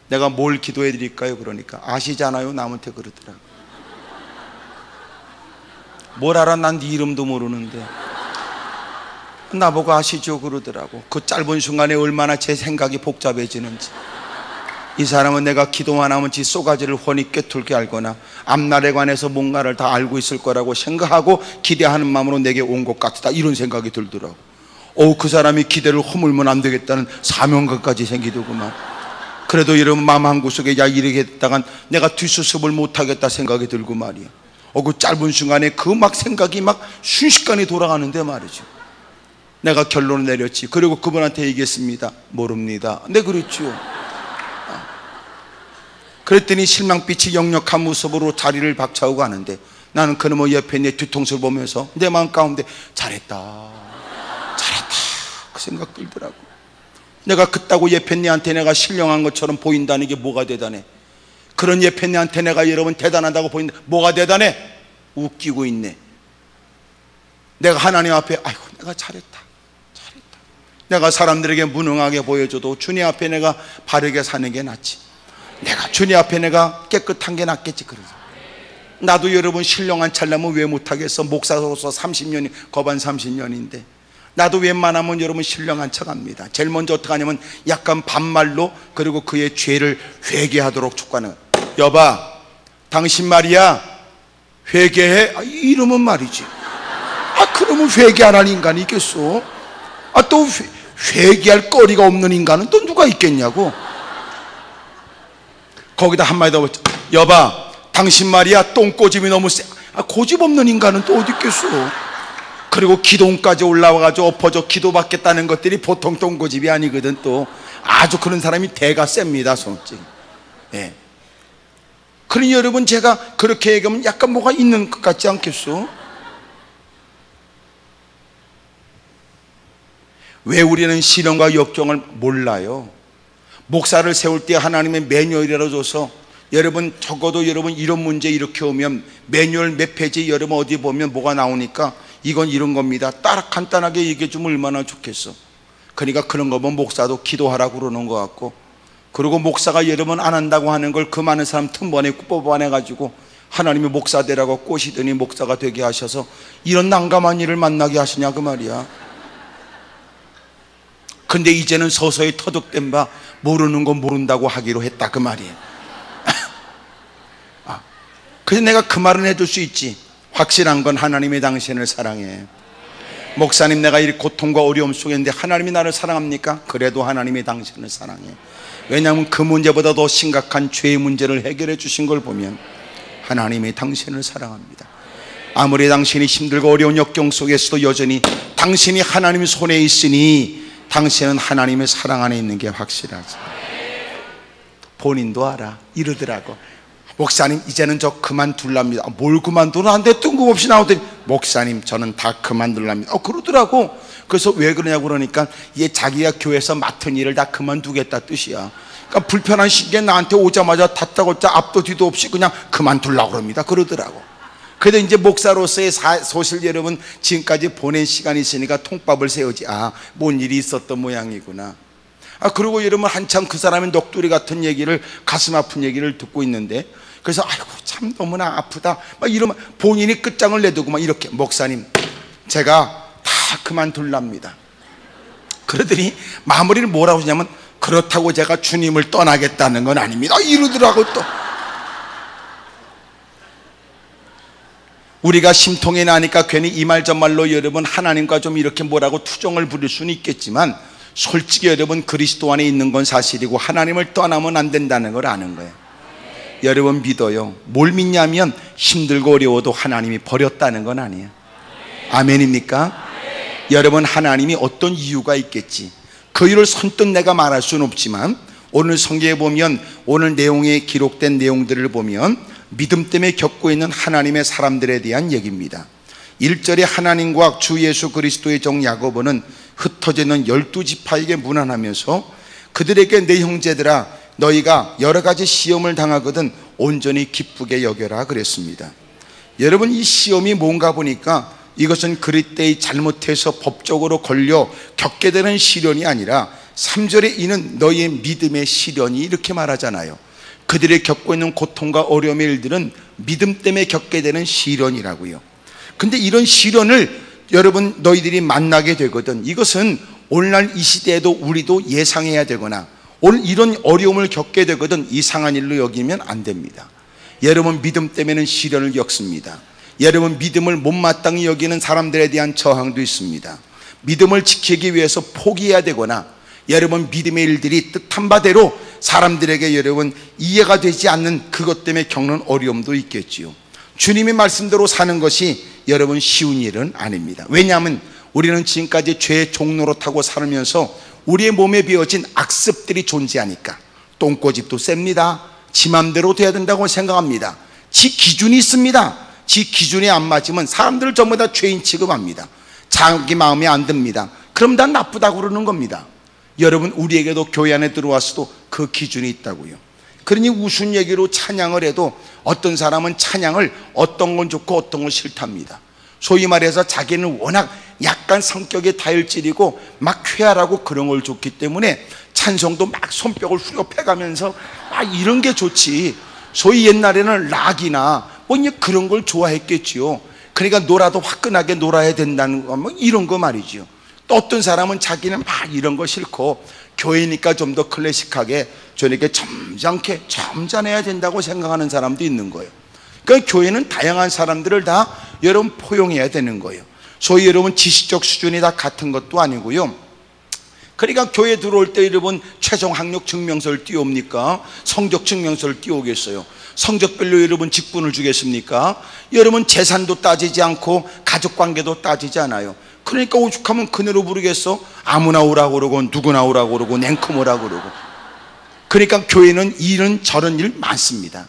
내가 뭘 기도해 드릴까요? 그러니까 아시잖아요. 남한테 그러더라고. 뭘 알아? 난 네 이름도 모르는데. 나보고 아시죠? 그러더라고. 그 짧은 순간에 얼마나 제 생각이 복잡해지는지. 이 사람은 내가 기도만 하면 지 쏘가지를 훤히 꿰뚫게 알거나 앞날에 관해서 뭔가를 다 알고 있을 거라고 생각하고 기대하는 마음으로 내게 온 것 같다 이런 생각이 들더라고. 그 사람이 기대를 허물면 안 되겠다는 사명감까지 생기더구만. 그래도 여러분 마음 한구석에 야 이렇게 했다간 내가 뒷수습을 못하겠다 생각이 들고 말이야. 그 짧은 순간에 그 막 생각이 막 순식간에 돌아가는데 말이죠. 내가 결론을 내렸지. 그리고 그분한테 얘기했습니다. 모릅니다. 네 그랬죠. 그랬더니 실망빛이 역력한 모습으로 자리를 박차고 가는데 나는 그놈의 옆에 내 뒤통수를 보면서 내 마음 가운데 잘했다 그 생각 들더라고. 내가 그따구 예편네한테 내가 신령한 것처럼 보인다는 게 뭐가 대단해. 그런 예편네한테 내가 여러분 대단하다고 보인다 뭐가 대단해. 웃기고 있네. 내가 하나님 앞에 아이고 내가 잘했다. 내가 사람들에게 무능하게 보여줘도 주님 앞에 내가 바르게 사는 게 낫지. 내가 주님 앞에 내가 깨끗한 게 낫겠지. 그러죠. 나도 여러분 신령한 찰나면 왜 못하겠어. 목사로서 30년이 거반 30년인데 나도 웬만하면 여러분 신령한 척합니다. 제일 먼저 어떻게 하냐면 약간 반말로 그리고 그의 죄를 회개하도록 촉구하는. 여봐 당신 말이야 회개해. 이러면 말이지. 그러면 회개 안 할 인간이 있겠어. 또 회개할 거리가 없는 인간은 또 누가 있겠냐고. 거기다 한마디 더 여봐 당신 말이야 똥꼬집이 너무 세. 고집 없는 인간은 또 어디 있겠어. 그리고 기도원까지 올라와가지고 엎어져 기도받겠다는 것들이 보통 똥꼬집이 아니거든. 또 아주 그런 사람이 대가 셉니다 솔직히. 예. 그러니 여러분 제가 그렇게 얘기하면 약간 뭐가 있는 것 같지 않겠어? 왜 우리는 시련과 역경을 몰라요? 목사를 세울 때 하나님의 매뉴얼이라도 줘서 여러분 적어도 여러분 이런 문제 이렇게 오면 매뉴얼 몇 페이지 여러분 어디 보면 뭐가 나오니까 이건 이런 겁니다. 따라 간단하게 얘기해 주면 얼마나 좋겠어. 그러니까 그런 거 보면 목사도 기도하라고 그러는 것 같고, 그리고 목사가 여러분 안 한다고 하는 걸 그 많은 사람 틈번에 뽑아내가지고 하나님이 목사 되라고 꼬시더니 목사가 되게 하셔서 이런 난감한 일을 만나게 하시냐 그 말이야. 근데 이제는 서서히 터득된 바 모르는 건 모른다고 하기로 했다 그 말이에요. 그래서 내가 그 말은 해줄 수 있지. 확실한 건 하나님이 당신을 사랑해. 목사님 내가 이 고통과 어려움 속에 있는데 하나님이 나를 사랑합니까? 그래도 하나님이 당신을 사랑해. 왜냐하면 그 문제보다 더 심각한 죄의 문제를 해결해 주신 걸 보면 하나님이 당신을 사랑합니다. 아무리 당신이 힘들고 어려운 역경 속에서도 여전히 당신이 하나님의 손에 있으니 당신은 하나님의 사랑 안에 있는 게 확실하지. 본인도 알아 이러더라고. 목사님 이제는 저 그만둘랍니다. 뭘 그만두는데 뜬금없이 나오더니 목사님 저는 다 그만둘랍니다. 그러더라고. 그래서 왜 그러냐고 그러니까 이게 자기가 교회에서 맡은 일을 다 그만두겠다 뜻이야. 그러니까 불편한 시기에 나한테 오자마자 다짜고짜 앞도 뒤도 없이 그냥 그만둘라고 그럽니다. 그러더라고. 그래도 이제 목사로서의 소실 여러분 지금까지 보낸 시간이 있으니까 통밥을 세우지. 뭔 일이 있었던 모양이구나. 그리고 여러분 한참 그 사람의 녹두리 같은 얘기를 가슴 아픈 얘기를 듣고 있는데 그래서 아이고 참 너무나 아프다 막 이러면 본인이 끝장을 내두고 막 이렇게 목사님 제가 다 그만둘랍니다. 그러더니 마무리를 뭐라고 하냐면 그렇다고 제가 주님을 떠나겠다는 건 아닙니다 이러더라고. 또 우리가 심통이 나니까 괜히 이 말 저 말로 여러분 하나님과 좀 이렇게 뭐라고 투정을 부릴 수는 있겠지만 솔직히 여러분 그리스도 안에 있는 건 사실이고 하나님을 떠나면 안 된다는 걸 아는 거예요. 여러분 믿어요. 뭘 믿냐면 힘들고 어려워도 하나님이 버렸다는 건 아니에요. 아멘입니까? 여러분 하나님이 어떤 이유가 있겠지. 그 이유를 선뜻 내가 말할 수는 없지만 오늘 성경에 보면 오늘 내용에 기록된 내용들을 보면 믿음 때문에 겪고 있는 하나님의 사람들에 대한 얘기입니다. 1절에 하나님과 주 예수 그리스도의 종 야고보는 흩어져 있는 12지파에게 문안하면서 그들에게 내 형제들아 너희가 여러 가지 시험을 당하거든 온전히 기쁘게 여겨라 그랬습니다. 여러분 이 시험이 뭔가 보니까 이것은 그리스도의 잘못해서 법적으로 걸려 겪게 되는 시련이 아니라 3절에 이는 너희의 믿음의 시련이 이렇게 말하잖아요. 그들이 겪고 있는 고통과 어려움의 일들은 믿음 때문에 겪게 되는 시련이라고요. 근데 이런 시련을 여러분 너희들이 만나게 되거든 이것은 오늘날 이 시대에도 우리도 예상해야 되거나 오늘 이런 어려움을 겪게 되거든 이상한 일로 여기면 안 됩니다. 여러분 믿음 때문에는 시련을 겪습니다. 여러분 믿음을 못마땅히 여기는 사람들에 대한 저항도 있습니다. 믿음을 지키기 위해서 포기해야 되거나 여러분 믿음의 일들이 뜻한 바대로 사람들에게 여러분 이해가 되지 않는 그것 때문에 겪는 어려움도 있겠지요. 주님의 말씀대로 사는 것이 여러분 쉬운 일은 아닙니다. 왜냐하면 우리는 지금까지 죄의 종로로 타고 살면서 우리의 몸에 배어진 악습들이 존재하니까 똥꼬집도 셉니다. 지 맘대로 돼야 된다고 생각합니다. 지 기준이 있습니다. 지 기준에 안 맞으면 사람들을 전부 다 죄인 취급합니다. 자기 마음에 안 듭니다. 그럼 난 나쁘다고 그러는 겁니다. 여러분 우리에게도 교회 안에 들어와서도 그 기준이 있다고요. 그러니 우스운 얘기로 찬양을 해도 어떤 사람은 찬양을 어떤 건 좋고 어떤 건 싫답니다. 소위 말해서 자기는 워낙 약간 성격이 다혈질이고 막 쾌활하고 그런 걸 좋기 때문에 찬송도 막 손뼉을 후려 패가면서 이런 게 좋지. 소위 옛날에는 락이나 뭐 그런 걸 좋아했겠지요. 그러니까 놀아도 화끈하게 놀아야 된다는 거 뭐 이런 거 말이죠. 또 어떤 사람은 자기는 막 이런 거 싫고 교회니까 좀 더 클래식하게 저렇게 점잖해야 된다고 생각하는 사람도 있는 거예요. 그러니까 교회는 다양한 사람들을 다 여러분 포용해야 되는 거예요. 소위 여러분 지식적 수준이 다 같은 것도 아니고요. 그러니까 교회 들어올 때 여러분 최종 학력 증명서를 띄웁니까? 성적 증명서를 띄우겠어요? 성적별로 여러분 직분을 주겠습니까? 여러분 재산도 따지지 않고 가족관계도 따지지 않아요. 그러니까 오죽하면 그네로 부르겠어? 아무나 오라고 그러고 누구나 오라고 그러고 냉큼 오라고 그러고. 그러니까 교회는 이런 저런 일 많습니다.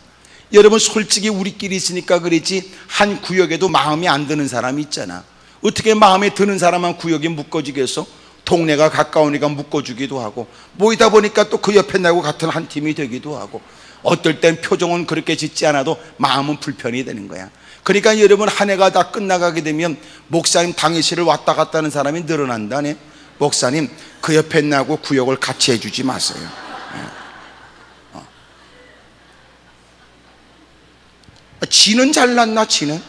여러분 솔직히 우리끼리 있으니까 그렇지 한 구역에도 마음에 안 드는 사람이 있잖아. 어떻게 마음에 드는 사람만 구역에 묶어지겠어? 동네가 가까우니까 묶어주기도 하고 모이다 보니까 또 그 옆에 나고 같은 한 팀이 되기도 하고 어떨 땐 표정은 그렇게 짓지 않아도 마음은 불편이 되는 거야. 그러니까 여러분 한 해가 다 끝나가게 되면 목사님 당회실을 왔다 갔다 하는 사람이 늘어난다네. 목사님 그 옆에 나고 구역을 같이 해주지 마세요. 지는 잘났나 지는?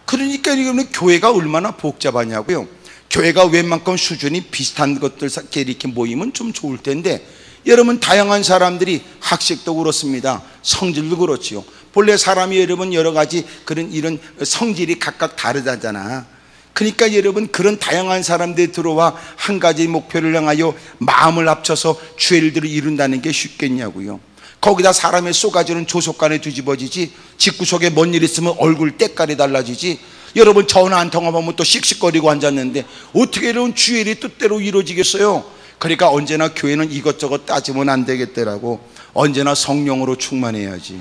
그러니까 이거는 교회가 얼마나 복잡하냐고요. 교회가 웬만큼 수준이 비슷한 것들끼리 이렇게 모이면 좀 좋을 텐데 여러분 다양한 사람들이 학식도 그렇습니다. 성질도 그렇지요. 본래 사람이 여러분 여러 가지 그런 이런 성질이 각각 다르다잖아. 그러니까 여러분 그런 다양한 사람들이 들어와 한 가지 목표를 향하여 마음을 합쳐서 주의 일들을 이룬다는 게 쉽겠냐고요. 거기다 사람의 쏘가지는 조속간에 뒤집어지지 집구석에 뭔 일 있으면 얼굴 때깔이 달라지지. 여러분 전화 한 통화하면 또 씩씩거리고 앉았는데 어떻게 이런 주의 일이 뜻대로 이루어지겠어요? 그러니까 언제나 교회는 이것저것 따지면 안 되겠더라고. 언제나 성령으로 충만해야지.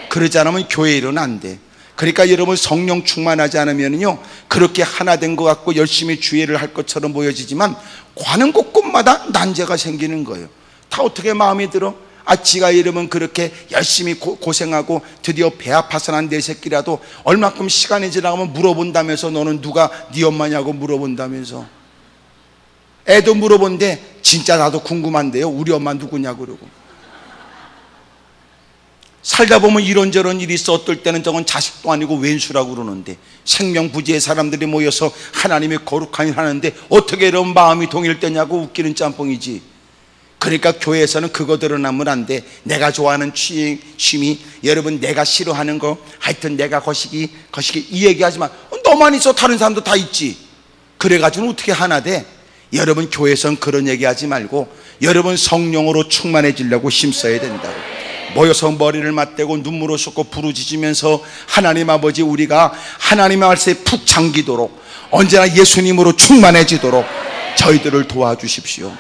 그러지 않으면 교회 일은 안 돼. 그러니까 여러분, 성령 충만하지 않으면요, 그렇게 하나 된 것 같고 열심히 주의를 할 것처럼 보여지지만 가는 곳곳마다 난제가 생기는 거예요. 다 어떻게 마음이 들어? 지가 이러면 그렇게 열심히 고생하고 드디어 배 아파서 난 내 새끼라도 얼마큼 시간이 지나가면 물어본다면서. 너는 누가 네 엄마냐고 물어본다면서. 애도 물어본데 진짜 나도 궁금한데요, 우리 엄마 누구냐고. 그러고 살다 보면 이런저런 일이 있어. 어떨 때는 저건 자식도 아니고 왼수라고 그러는데, 생명부지의 사람들이 모여서 하나님의 거룩한 일 하는데 어떻게 이런 마음이 동일되냐고 웃기는 짬뽕이지. 그러니까 교회에서는 그거 드러나면 안 돼. 내가 좋아하는 취미, 여러분 내가 싫어하는 거, 하여튼 내가 거시기 이 얘기하지 마. 너만 있어, 다른 사람도 다 있지. 그래가지고 어떻게 하나 돼? 여러분, 교회에서는 그런 얘기하지 말고 여러분 성령으로 충만해지려고 힘써야 된다고. 모여서 머리를 맞대고 눈물을 쏟고 부르짖으면서 하나님 아버지, 우리가 하나님의 말씀에 푹 잠기도록, 언제나 예수님으로 충만해지도록 저희들을 도와주십시오.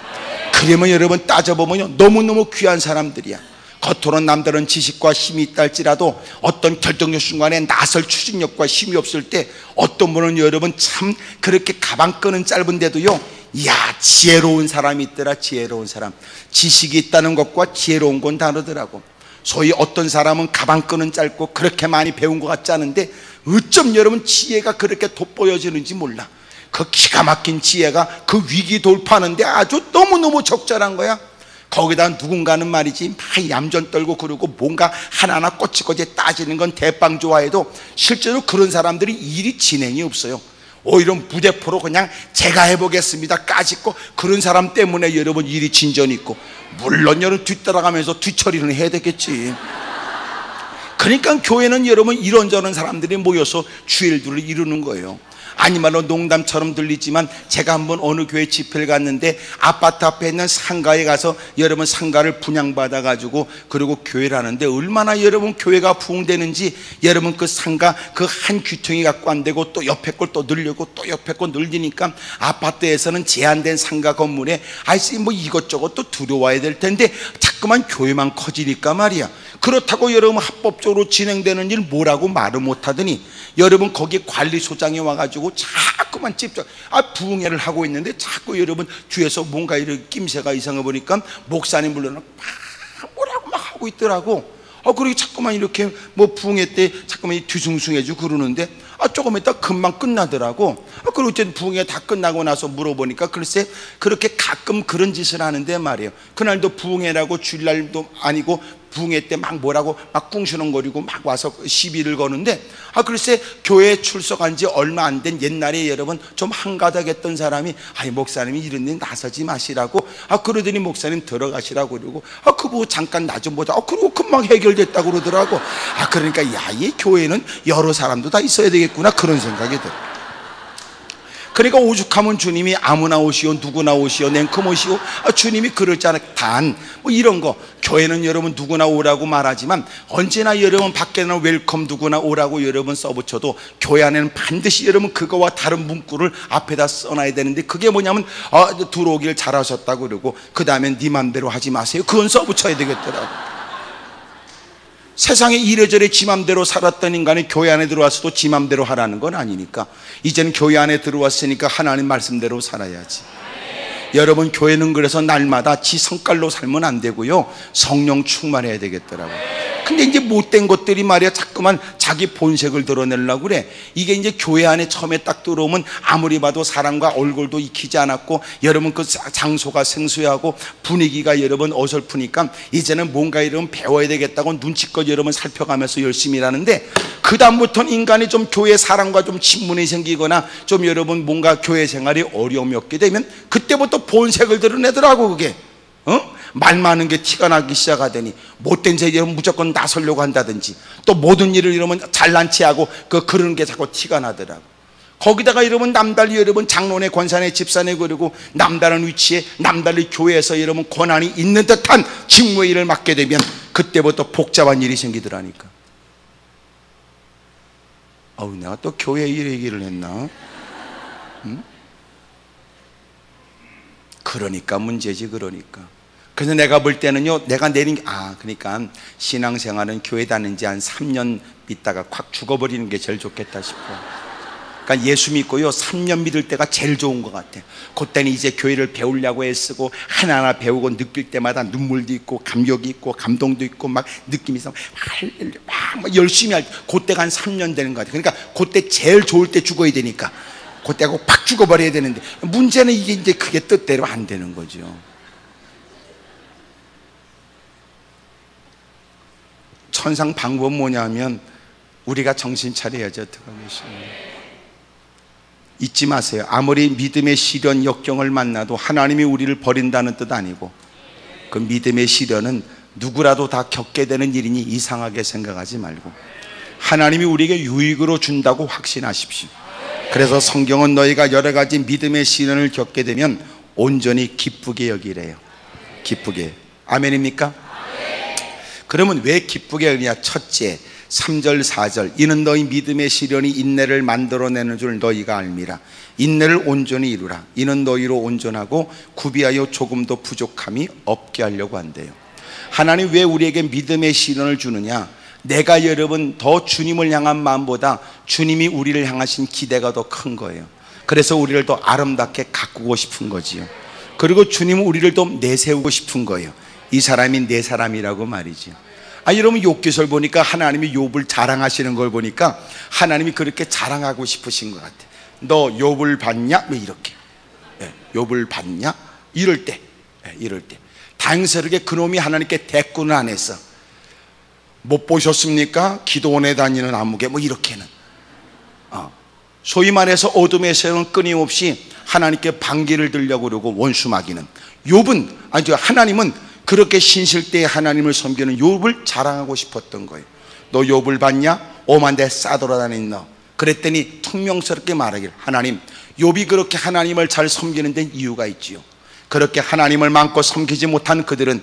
그러면 여러분, 따져보면요, 너무너무 귀한 사람들이야. 겉으로는 남다른 지식과 힘이 있다 할지라도 어떤 결정적 순간에 나설 추진력과 힘이 없을 때 어떤 분은 여러분 참 그렇게 가방 끈은 짧은데도요, 이야, 지혜로운 사람이 있더라. 지혜로운 사람. 지식이 있다는 것과 지혜로운 건 다르더라고. 소위 어떤 사람은 가방끈은 짧고 그렇게 많이 배운 것 같지 않은데 어쩜 여러분 지혜가 그렇게 돋보여지는지 몰라. 그 기가 막힌 지혜가 그 위기 돌파하는데 아주 너무너무 적절한 거야. 거기다 누군가는 말이지 막 얌전 떨고 그러고 뭔가 하나하나 꼬치꼬치 따지는 건 대빵 좋아해도 실제로 그런 사람들이 일이 진행이 없어요. 오히려 무대포로 그냥 제가 해보겠습니다 까짓고 그런 사람 때문에 여러분 일이 진전이 있고, 물론 여러분 뒤따라가면서 뒤처리는 해야 되겠지. 그러니까 교회는 여러분 이런저런 사람들이 모여서 주일들을 이루는 거예요. 아니말로 농담처럼 들리지만 제가 한번 어느 교회 집회를 갔는데 아파트 앞에 있는 상가에 가서 여러분 상가를 분양받아 가지고 그리고 교회를 하는데 얼마나 여러분 교회가 부흥되는지. 여러분 그 상가 그 한 귀퉁이 갖고 안 되고 또 옆에 걸 또 늘리고 또 옆에 걸 늘리니까 아파트에서는 제한된 상가 건물에 아이씨 뭐 이것저것 또 들어와야 될 텐데 자꾸만 교회만 커지니까 말이야. 그렇다고 여러분 합법적으로 진행되는 일 뭐라고 말을 못하더니 여러분 거기 관리소장이 와가지고 자꾸만 부흥회를 하고 있는데 자꾸 여러분 뒤에서 뭔가 이렇게 낌새가 이상해 보니까 목사님 불러놓고 막 뭐라고 막 하고 있더라고. 그리고 자꾸만 이렇게 뭐 부흥회 때 자꾸만 뒤숭숭해지고 그러는데 조금 있다 금방 끝나더라고. 그리고 어쨌든 부흥회 다 끝나고 나서 물어보니까 글쎄 그렇게 가끔 그런 짓을 하는데 말이에요. 그날도 부흥회라고 주일날도 아니고 부흥회 때 막 뭐라고 막 꿍시렁거리고 막 와서 시비를 거는데 글쎄 교회에 출석한 지 얼마 안 된 옛날에 여러분 좀 한가닥했던 사람이 목사님이 이런 데 나서지 마시라고 그러더니 목사님 들어가시라고 그러고 그거 잠깐 나 좀 보자 그리고 금방 해결됐다고 그러더라고. 그러니까 이 교회는 여러 사람도 다 있어야 되겠구나 그런 생각이 들어. 그러니까 오죽하면 주님이 아무나 오시오 누구나 오시오 냉큼 오시오 주님이 그러지 않아. 단 뭐 이런 거 교회는 여러분 누구나 오라고 말하지만 언제나 여러분 밖에는 웰컴 누구나 오라고 여러분 써붙여도 교회 안에는 반드시 여러분 그거와 다른 문구를 앞에다 써놔야 되는데 그게 뭐냐면 들어오길 잘하셨다고 그러고 그 다음에 네 맘대로 하지 마세요 그건 써붙여야 되겠더라고. 세상에 이래저래 지 맘대로 살았던 인간이 교회 안에 들어와서도 지 맘대로 하라는 건 아니니까 이제는 교회 안에 들어왔으니까 하나님 말씀대로 살아야지. 여러분 교회는 그래서 날마다 지 성깔로 살면 안 되고요 성령 충만해야 되겠더라고요. 근데 이제 못된 것들이 말이야 자꾸만 자기 본색을 드러내려고 그래. 이게 이제 교회 안에 처음에 딱 들어오면 아무리 봐도 사람과 얼굴도 익히지 않았고 여러분 그 장소가 생소하고 분위기가 여러분 어설프니까 이제는 뭔가 이러면 배워야 되겠다고 눈치껏 여러분 살펴가면서 열심히 일하는데 그 다음부터는 인간이 좀 교회 사람과 좀 친분이 생기거나 좀 여러분 뭔가 교회 생활이 어려움이 없게 되면 그때부터 본색을 드러내더라고. 그게 말 많은 게 티가 나기 시작하더니 못된 죄에 무조건 나서려고 한다든지 또 모든 일을 이러면 잘난 체하고 그런 게 자꾸 티가 나더라고. 거기다가 여러분 남달리 여러분 장로네 권사네 집사네 그리고 남다른 위치에 남달리 교회에서 여러분 권한이 있는 듯한 직무의 일을 맡게 되면 그때부터 복잡한 일이 생기더라니까. 내가 또 교회 일 얘기를 했나? 그러니까 문제지. 그러니까 그래서 내가 볼 때는요, 내가 내린 게, 그러니까 신앙생활은 교회 다닌 지 한 3년 있다가 콱 죽어버리는 게 제일 좋겠다 싶어. 그러니까 예수 믿고요 3년 믿을 때가 제일 좋은 것 같아. 그때는 이제 교회를 배우려고 애쓰고 하나하나 배우고 느낄 때마다 눈물도 있고 감격이 있고 감동도 있고 막 느낌이 있어 막 열심히 할 때, 그때가 한 3년 되는 것 같아. 그러니까 그때 제일 좋을 때 죽어야 되니까 그때하고 팍 죽어버려야 되는데, 문제는 이게 이제 그게 뜻대로 안 되는 거죠. 천상 방법은 뭐냐면 우리가 정신 차려야죠. 어떡하겠습니까? 잊지 마세요. 아무리 믿음의 시련 역경을 만나도 하나님이 우리를 버린다는 뜻 아니고, 그 믿음의 시련은 누구라도 다 겪게 되는 일이니 이상하게 생각하지 말고 하나님이 우리에게 유익으로 준다고 확신하십시오. 그래서 성경은 너희가 여러 가지 믿음의 시련을 겪게 되면 온전히 기쁘게 여기래요. 기쁘게. 아멘입니까? 그러면 왜 기쁘게 여기냐? 첫째, 3절 4절 이는 너희 믿음의 시련이 인내를 만들어내는 줄 너희가 알미라. 인내를 온전히 이루라. 이는 너희로 온전하고 구비하여 조금도 부족함이 없게 하려고 한대요. 하나님 왜 우리에게 믿음의 시련을 주느냐? 내가 여러분 더 주님을 향한 마음보다 주님이 우리를 향하신 기대가 더 큰 거예요. 그래서 우리를 더 아름답게 가꾸고 싶은 거지요. 그리고 주님은 우리를 더 내세우고 싶은 거예요. 이 사람이 내 사람이라고 말이죠. 여러분 욥기서를 보니까 하나님이 욥을 자랑하시는 걸 보니까 하나님이 그렇게 자랑하고 싶으신 것 같아요. 너 욥을 봤냐? 왜 이렇게 욥을 봤냐? 이럴 때 다행스럽게 그놈이 하나님께 대꾸는 안 했어. 못 보셨습니까? 기도원에 다니는 아무개 뭐 이렇게는 소위 말해서 어둠에서는 끊임없이 하나님께 반기를 들려고 그러고 원수마귀는, 욥은 하나님은 그렇게 신실대에 하나님을 섬기는 욥을 자랑하고 싶었던 거예요. 너 욥을 봤냐? 오만데 싸돌아다닌 너. 그랬더니 퉁명스럽게 말하길, 하나님 욥이 그렇게 하나님을 잘 섬기는 데는 이유가 있지요. 그렇게 하나님을 마음껏 섬기지 못한 그들은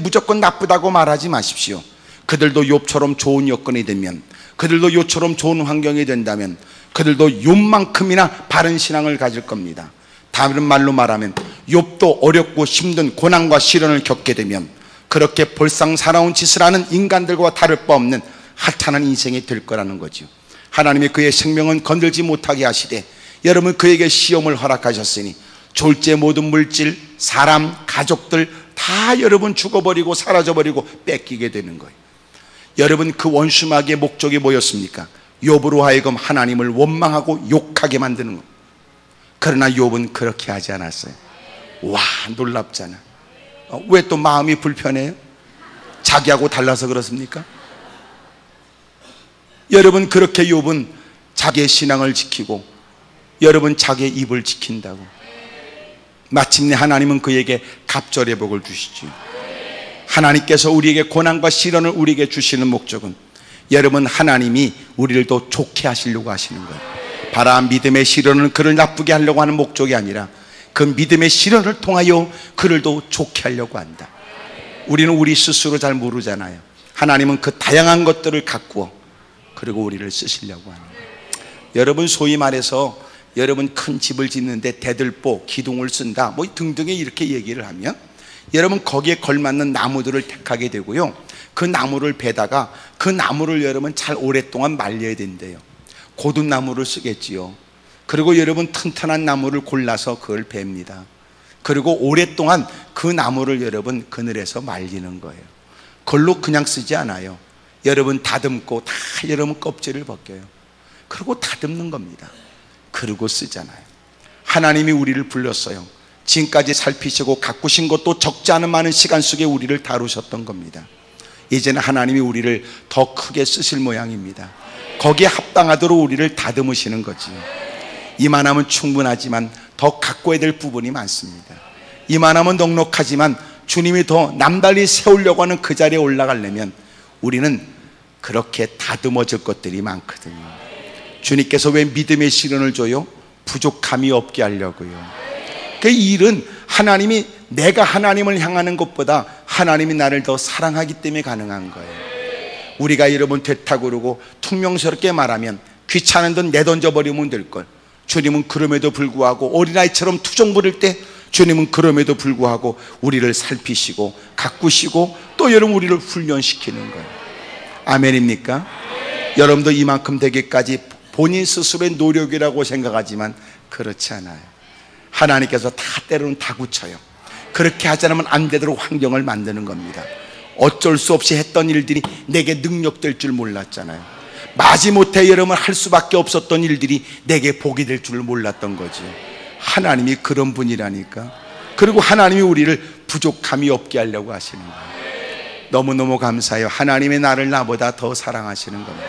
무조건 나쁘다고 말하지 마십시오. 그들도 욥처럼 좋은 여건이 되면, 그들도 욥처럼 좋은 환경이 된다면 그들도 욥만큼이나 바른 신앙을 가질 겁니다. 다른 말로 말하면 욥도 어렵고 힘든 고난과 시련을 겪게 되면 그렇게 볼상사나운 짓을 하는 인간들과 다를 바 없는 하찮은 인생이 될 거라는 거죠. 하나님이 그의 생명은 건들지 못하게 하시되 여러분 그에게 시험을 허락하셨으니 졸제 모든 물질, 사람, 가족들 다 여러분 죽어버리고 사라져버리고 뺏기게 되는 거예요. 여러분 그 원수마귀의 목적이 뭐였습니까? 욥으로 하여금 하나님을 원망하고 욕하게 만드는 것. 그러나 욥은 그렇게 하지 않았어요. 와, 놀랍잖아. 왜 또 마음이 불편해요? 자기하고 달라서 그렇습니까? 여러분 그렇게 욥은 자기의 신앙을 지키고 여러분 자기의 입을 지킨다고 마침내 하나님은 그에게 갑절의 복을 주시죠. 하나님께서 우리에게 고난과 시련을 우리에게 주시는 목적은 여러분 하나님이 우리를 더 좋게 하시려고 하시는 거예요. 바라 믿음의 시련은 그를 나쁘게 하려고 하는 목적이 아니라 그 믿음의 시련을 통하여 그를 더 좋게 하려고 한다. 우리는 우리 스스로 잘 모르잖아요. 하나님은 그 다양한 것들을 가꾸어 그리고 우리를 쓰시려고 하는 거예요. 여러분 소위 말해서 여러분 큰 집을 짓는데 대들보, 기둥을 쓴다 뭐 등등의 이렇게 얘기를 하면 여러분 거기에 걸맞는 나무들을 택하게 되고요, 그 나무를 베다가 그 나무를 여러분 잘 오랫동안 말려야 된대요. 고든 나무를 쓰겠지요. 그리고 여러분 튼튼한 나무를 골라서 그걸 베입니다. 그리고 오랫동안 그 나무를 여러분 그늘에서 말리는 거예요. 그걸로 그냥 쓰지 않아요. 여러분 다듬고 다 여러분 껍질을 벗겨요. 그리고 다듬는 겁니다. 그리고 쓰잖아요. 하나님이 우리를 불렀어요. 지금까지 살피시고 가꾸신 것도 적지 않은 많은 시간 속에 우리를 다루셨던 겁니다. 이제는 하나님이 우리를 더 크게 쓰실 모양입니다. 거기에 합당하도록 우리를 다듬으시는 거지요. 이만하면 충분하지만 더 가꿔야 될 부분이 많습니다. 이만하면 넉넉하지만 주님이 더 남달리 세우려고 하는 그 자리에 올라가려면 우리는 그렇게 다듬어질 것들이 많거든요. 주님께서 왜 믿음의 시련을 줘요? 부족함이 없게 하려고요. 그 일은 하나님이, 내가 하나님을 향하는 것보다 하나님이 나를 더 사랑하기 때문에 가능한 거예요. 우리가 여러분 되타고 그러고 퉁명스럽게 말하면 귀찮은 돈 내던져 버리면 될걸, 주님은 그럼에도 불구하고 어린아이처럼 투정 부릴 때 주님은 그럼에도 불구하고 우리를 살피시고 가꾸시고 또 여러분 우리를 훈련시키는 거예요. 아멘입니까? 여러분도 이만큼 되기까지 본인 스스로의 노력이라고 생각하지만 그렇지 않아요. 하나님께서 다 때로는 다구쳐요. 그렇게 하지 않으면 안 되도록 환경을 만드는 겁니다. 어쩔 수 없이 했던 일들이 내게 능력될 줄 몰랐잖아요. 마지못해 여러분 할 수밖에 없었던 일들이 내게 복이 될 줄 몰랐던 거죠. 하나님이 그런 분이라니까. 그리고 하나님이 우리를 부족함이 없게 하려고 하시는 거예요. 너무너무 감사해요. 하나님의 나를 나보다 더 사랑하시는 겁니다.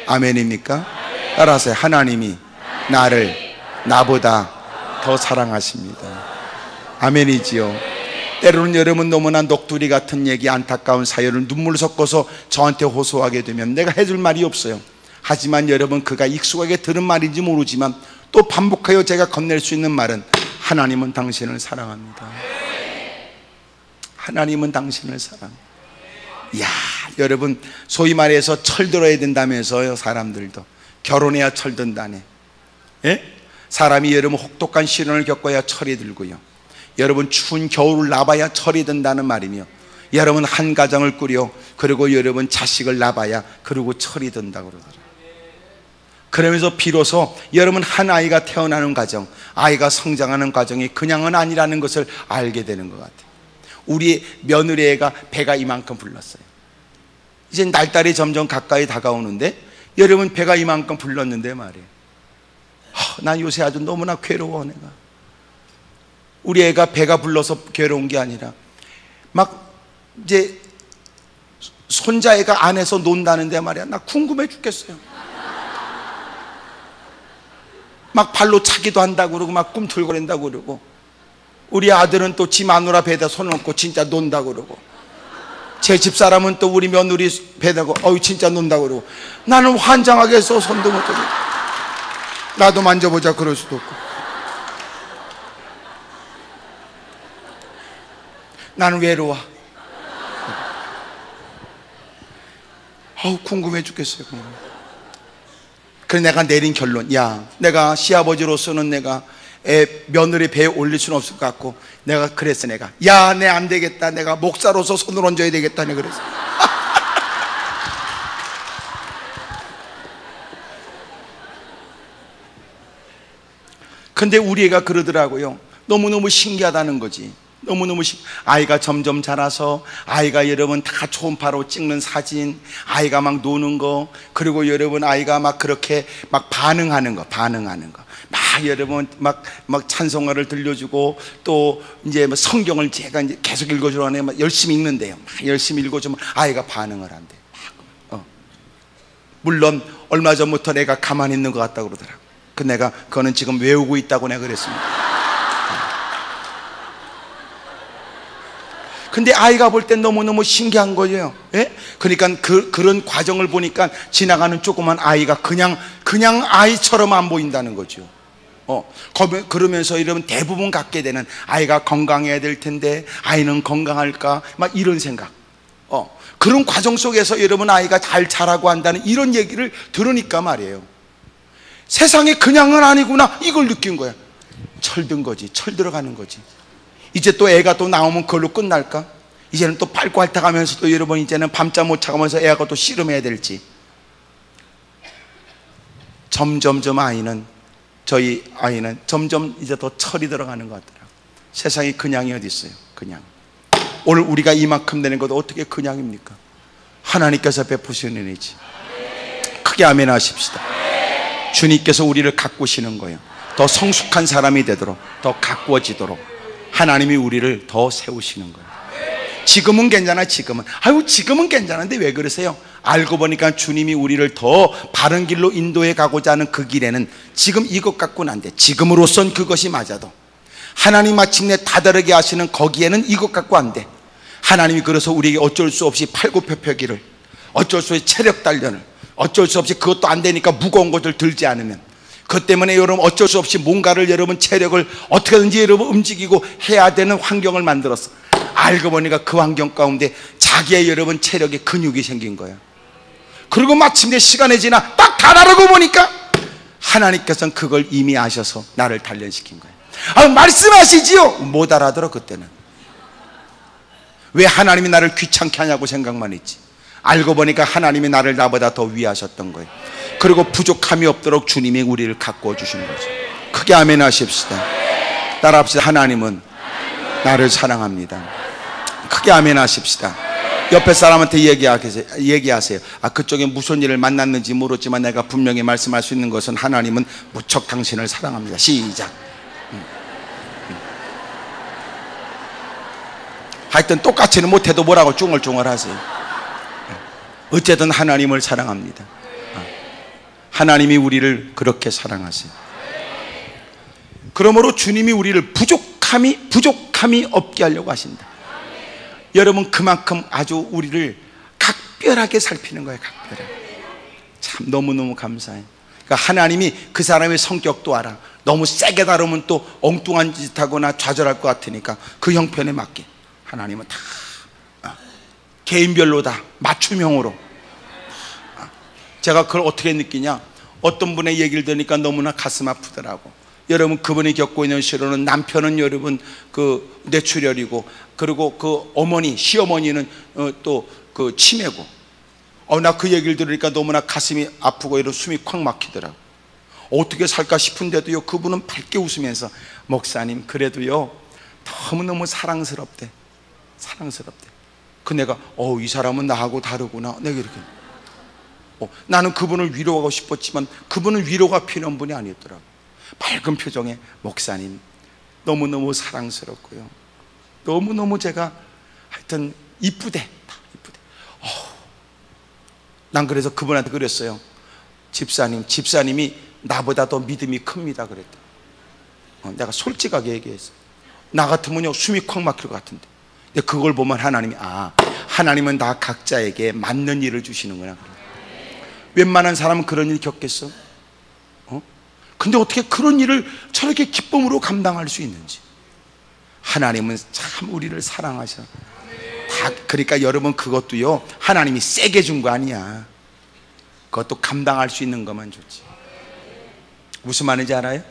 아멘입니까? 따라하세요. 하나님이 나를 나보다 더 사랑하십니다. 아멘이지요. 때로는 여러분 너무나 넋두리 같은 얘기, 안타까운 사연을 눈물 섞어서 저한테 호소하게 되면 내가 해줄 말이 없어요. 하지만 여러분 그가 익숙하게 들은 말인지 모르지만 또 반복하여 제가 건넬 수 있는 말은 하나님은 당신을 사랑합니다. 하나님은 당신을 사랑합니다. 이야, 여러분 소위 말해서 철들어야 된다면서요. 사람들도 결혼해야 철든다네. 예? 사람이 여러분 혹독한 시련을 겪어야 철이 들고요, 여러분 추운 겨울을 나봐야 철이 든다는 말이며, 여러분 한 가정을 꾸려 그리고 여러분 자식을 낳아야 그리고 철이 든다고 그러더라고요. 그러면서 비로소 여러분 한 아이가 태어나는 과정, 아이가 성장하는 과정이 그냥은 아니라는 것을 알게 되는 것 같아요. 우리 며느리 애가 배가 이만큼 불렀어요. 이제 날달이 점점 가까이 다가오는데 여러분 배가 이만큼 불렀는데 말이에요. 난 요새 아주 너무나 괴로워. 내가 우리 애가 배가 불러서 괴로운 게 아니라 막 이제 손자애가 안에서 논다는데 말이야, 나 궁금해 죽겠어요. 막 발로 차기도 한다고 그러고 막 꿈틀거린다고 그러고, 우리 아들은 또 지 마누라 배에다 손 얹고 진짜 논다고 그러고, 제 집사람은 또 우리 며느리 배다고 진짜 논다고 그러고, 나는 환장하게 해서 손도 못 대고, 나도 만져보자 그럴 수도 없고, 나는 외로워. 궁금해 죽겠어요. 그래서 내가 내린 결론, 야, 내가 시아버지로서는 내가 며느리 배에 올릴 수는 없을 것 같고, 내가 그랬어. 내가 야, 내 안 되겠다. 내가 목사로서 손을 얹어야 되겠다. 내가 그랬어. 근데 우리 애가 그러더라고요. 너무너무 신기하다는 거지. 너무너무 아이가 점점 자라서, 아이가 여러분 다 초음파로 찍는 사진, 아이가 막 노는 거, 그리고 여러분 아이가 막 그렇게 막 반응하는 거, 막 여러분 막 찬송가를 들려주고, 또 이제 성경을 제가 이제 계속 읽어주라 하네. 막 열심히 읽는데요. 막 열심히 읽어주면 아이가 반응을 한대. 물론 얼마 전부터 내가 가만히 있는 것 같다고 그러더라고. 그 내가 그거는 지금 외우고 있다고 내가 그랬습니다. 근데 아이가 볼 땐 너무너무 신기한 거예요. 예? 그러니까 그런 과정을 보니까 지나가는 조그만 아이가 그냥 아이처럼 안 보인다는 거죠. 그러면서 이러면 대부분 갖게 되는, 아이가 건강해야 될 텐데 아이는 건강할까, 막 이런 생각. 그런 과정 속에서 여러분 아이가 잘 자라고 한다는 이런 얘기를 들으니까 말이에요, 세상에 그냥은 아니구나, 이걸 느낀 거야. 철든 거지, 철 들어가는 거지. 이제 또 애가 또 나오면 그걸로 끝날까? 이제는 또 밟고 핥아가면서 또 여러분 이제는 밤잠 못 자가면서 애가 또 씨름해야 될지. 점점점 저희 아이는 점점 이제 더 철이 들어가는 것 같더라고요. 세상에 그냥이 어디 있어요? 그냥. 오늘 우리가 이만큼 되는 것도 어떻게 그냥입니까? 하나님께서 베푸시는 은혜지. 크게 아멘 하십시다. 주님께서 우리를 가꾸시는 거예요. 더 성숙한 사람이 되도록, 더 가꾸어지도록 하나님이 우리를 더 세우시는 거예요. 지금은 괜찮아. 지금은 괜찮은데 왜 그러세요? 알고 보니까 주님이 우리를 더 바른 길로 인도해 가고자 하는 그 길에는 지금 이것 갖고는 안 돼. 지금으로선 그것이 맞아도 하나님 마침내 다다르게 하시는 거기에는 이것 갖고 안 돼. 하나님이 그래서 우리에게 어쩔 수 없이 팔굽혀펴기를, 어쩔 수 없이 체력 단련을, 어쩔 수 없이 그것도 안 되니까 무거운 것을 들지 않으면, 그것 때문에 여러분 어쩔 수 없이 뭔가를 여러분 체력을 어떻게든지 여러분 움직이고 해야 되는 환경을 만들었어. 알고 보니까 그 환경 가운데 자기의 여러분 체력에 근육이 생긴 거야. 그리고 마침내 시간이 지나 딱 가라르고 보니까 하나님께서는 그걸 이미 아셔서 나를 단련시킨 거야. 말씀하시지요. 못 알아들어. 그때는 왜 하나님이 나를 귀찮게 하냐고 생각만 했지. 알고 보니까 하나님이 나를 나보다 더 위하셨던 거예요. 그리고 부족함이 없도록 주님이 우리를 가꾸어 주신 거죠. 크게 아멘 하십시다. 따라합시다. 하나님은 나를 사랑합니다. 크게 아멘 하십시다. 옆에 사람한테 얘기하세요. 그쪽에 무슨 일을 만났는지 모르지만 내가 분명히 말씀할 수 있는 것은 하나님은 무척 당신을 사랑합니다. 시작. 하여튼 똑같이는 못해도 뭐라고 쭝얼쭝얼 하세요. 어쨌든 하나님을 사랑합니다. 하나님이 우리를 그렇게 사랑하세요. 그러므로 주님이 우리를 부족함이 없게 하려고 하신다. 여러분, 그만큼 아주 우리를 각별하게 살피는 거예요. 각별하게. 참 너무너무 감사해요. 그러니까 하나님이 그 사람의 성격도 알아. 너무 세게 다루면 또 엉뚱한 짓 하거나 좌절할 것 같으니까 그 형편에 맞게 하나님은 다 개인별로 다 맞춤형으로. 제가 그걸 어떻게 느끼냐, 어떤 분의 얘기를 들으니까 너무나 가슴 아프더라고. 여러분, 그분이 겪고 있는 시로는 남편은 여러분 그 뇌출혈이고, 그리고 그 어머니, 시어머니는 또 그 치매고. 나 그 얘기를 들으니까 너무나 가슴이 아프고 이런 숨이 콱 막히더라고. 어떻게 살까 싶은데도요, 그분은 밝게 웃으면서 목사님 그래도요 너무너무 사랑스럽대. 그 내가 이 사람은 나하고 다르구나. 내가 이렇게 나는 그분을 위로하고 싶었지만 그분은 위로가 필요한 분이 아니었더라고. 밝은 표정에 목사님 너무너무 사랑스럽고요, 너무너무 제가 하여튼 이쁘대. 난 그래서 그분한테 그랬어요. 집사님이 나보다 더 믿음이 큽니다 그랬다. 내가 솔직하게 얘기했어. 나 같으면요 숨이 콱 막힐 것 같은데. 근데 그걸 보면 하나님은 다 각자에게 맞는 일을 주시는구나. 웬만한 사람은 그런 일 겪겠어? 근데 어떻게 그런 일을 저렇게 기쁨으로 감당할 수 있는지. 하나님은 참 우리를 사랑하셔. 그러니까 여러분, 그것도요 하나님이 세게 준 거 아니야. 그것도 감당할 수 있는 것만 줬지. 무슨 말인지 알아요?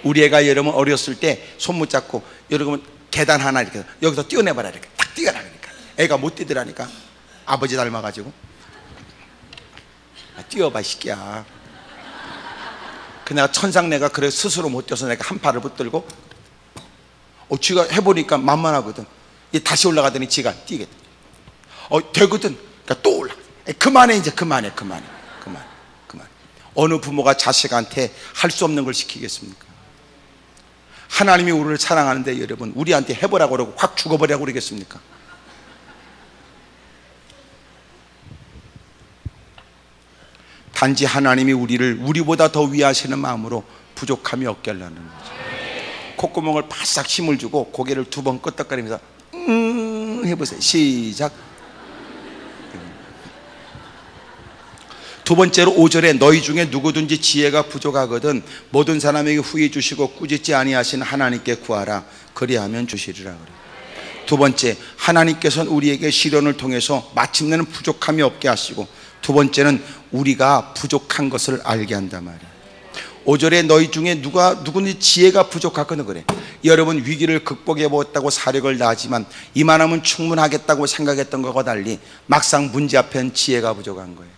우리 애가 여러분 어렸을 때 손 붙잡고 여러분 계단 하나 이렇게 여기서 뛰어내봐라, 이렇게 딱 뛰어라. 그러니까 애가 못 뛰더라니까. 아버지 닮아가지고 뛰어봐 시끼야. 그 내가 천상내가 그래 스스로 못 뛰어서 내가 한 팔을 붙들고 지가 해보니까 만만하거든. 다시 올라가더니 지가 뛰겠다. 되거든. 그러니까 또 올라. 그만해 이제. 그만. 어느 부모가 자식한테 할 수 없는 걸 시키겠습니까? 하나님이 우리를 사랑하는데 여러분, 우리한테 해보라고 그러고 확 죽어버리라고 그러겠습니까? 단지 하나님이 우리를 우리보다 더 위하시는 마음으로 부족함이 없게 하려는 거죠. 콧구멍을 바싹 힘을 주고 고개를 두 번 끄덕거리면서 해보세요. 시작. 두 번째로 5절에 너희 중에 누구든지 지혜가 부족하거든 모든 사람에게 후히 주시고 꾸짖지 아니하신 하나님께 구하라. 그리하면 주시리라 그래. 두 번째, 하나님께서는 우리에게 시련을 통해서 마침내는 부족함이 없게 하시고, 두 번째는 우리가 부족한 것을 알게 한단 말이야. 5절에 너희 중에 누구든지 지혜가 부족하거든 그래. 여러분, 위기를 극복해 보았다고 사력을 다하지만 이만하면 충분하겠다고 생각했던 것과 달리 막상 문제 앞엔 지혜가 부족한 거예요.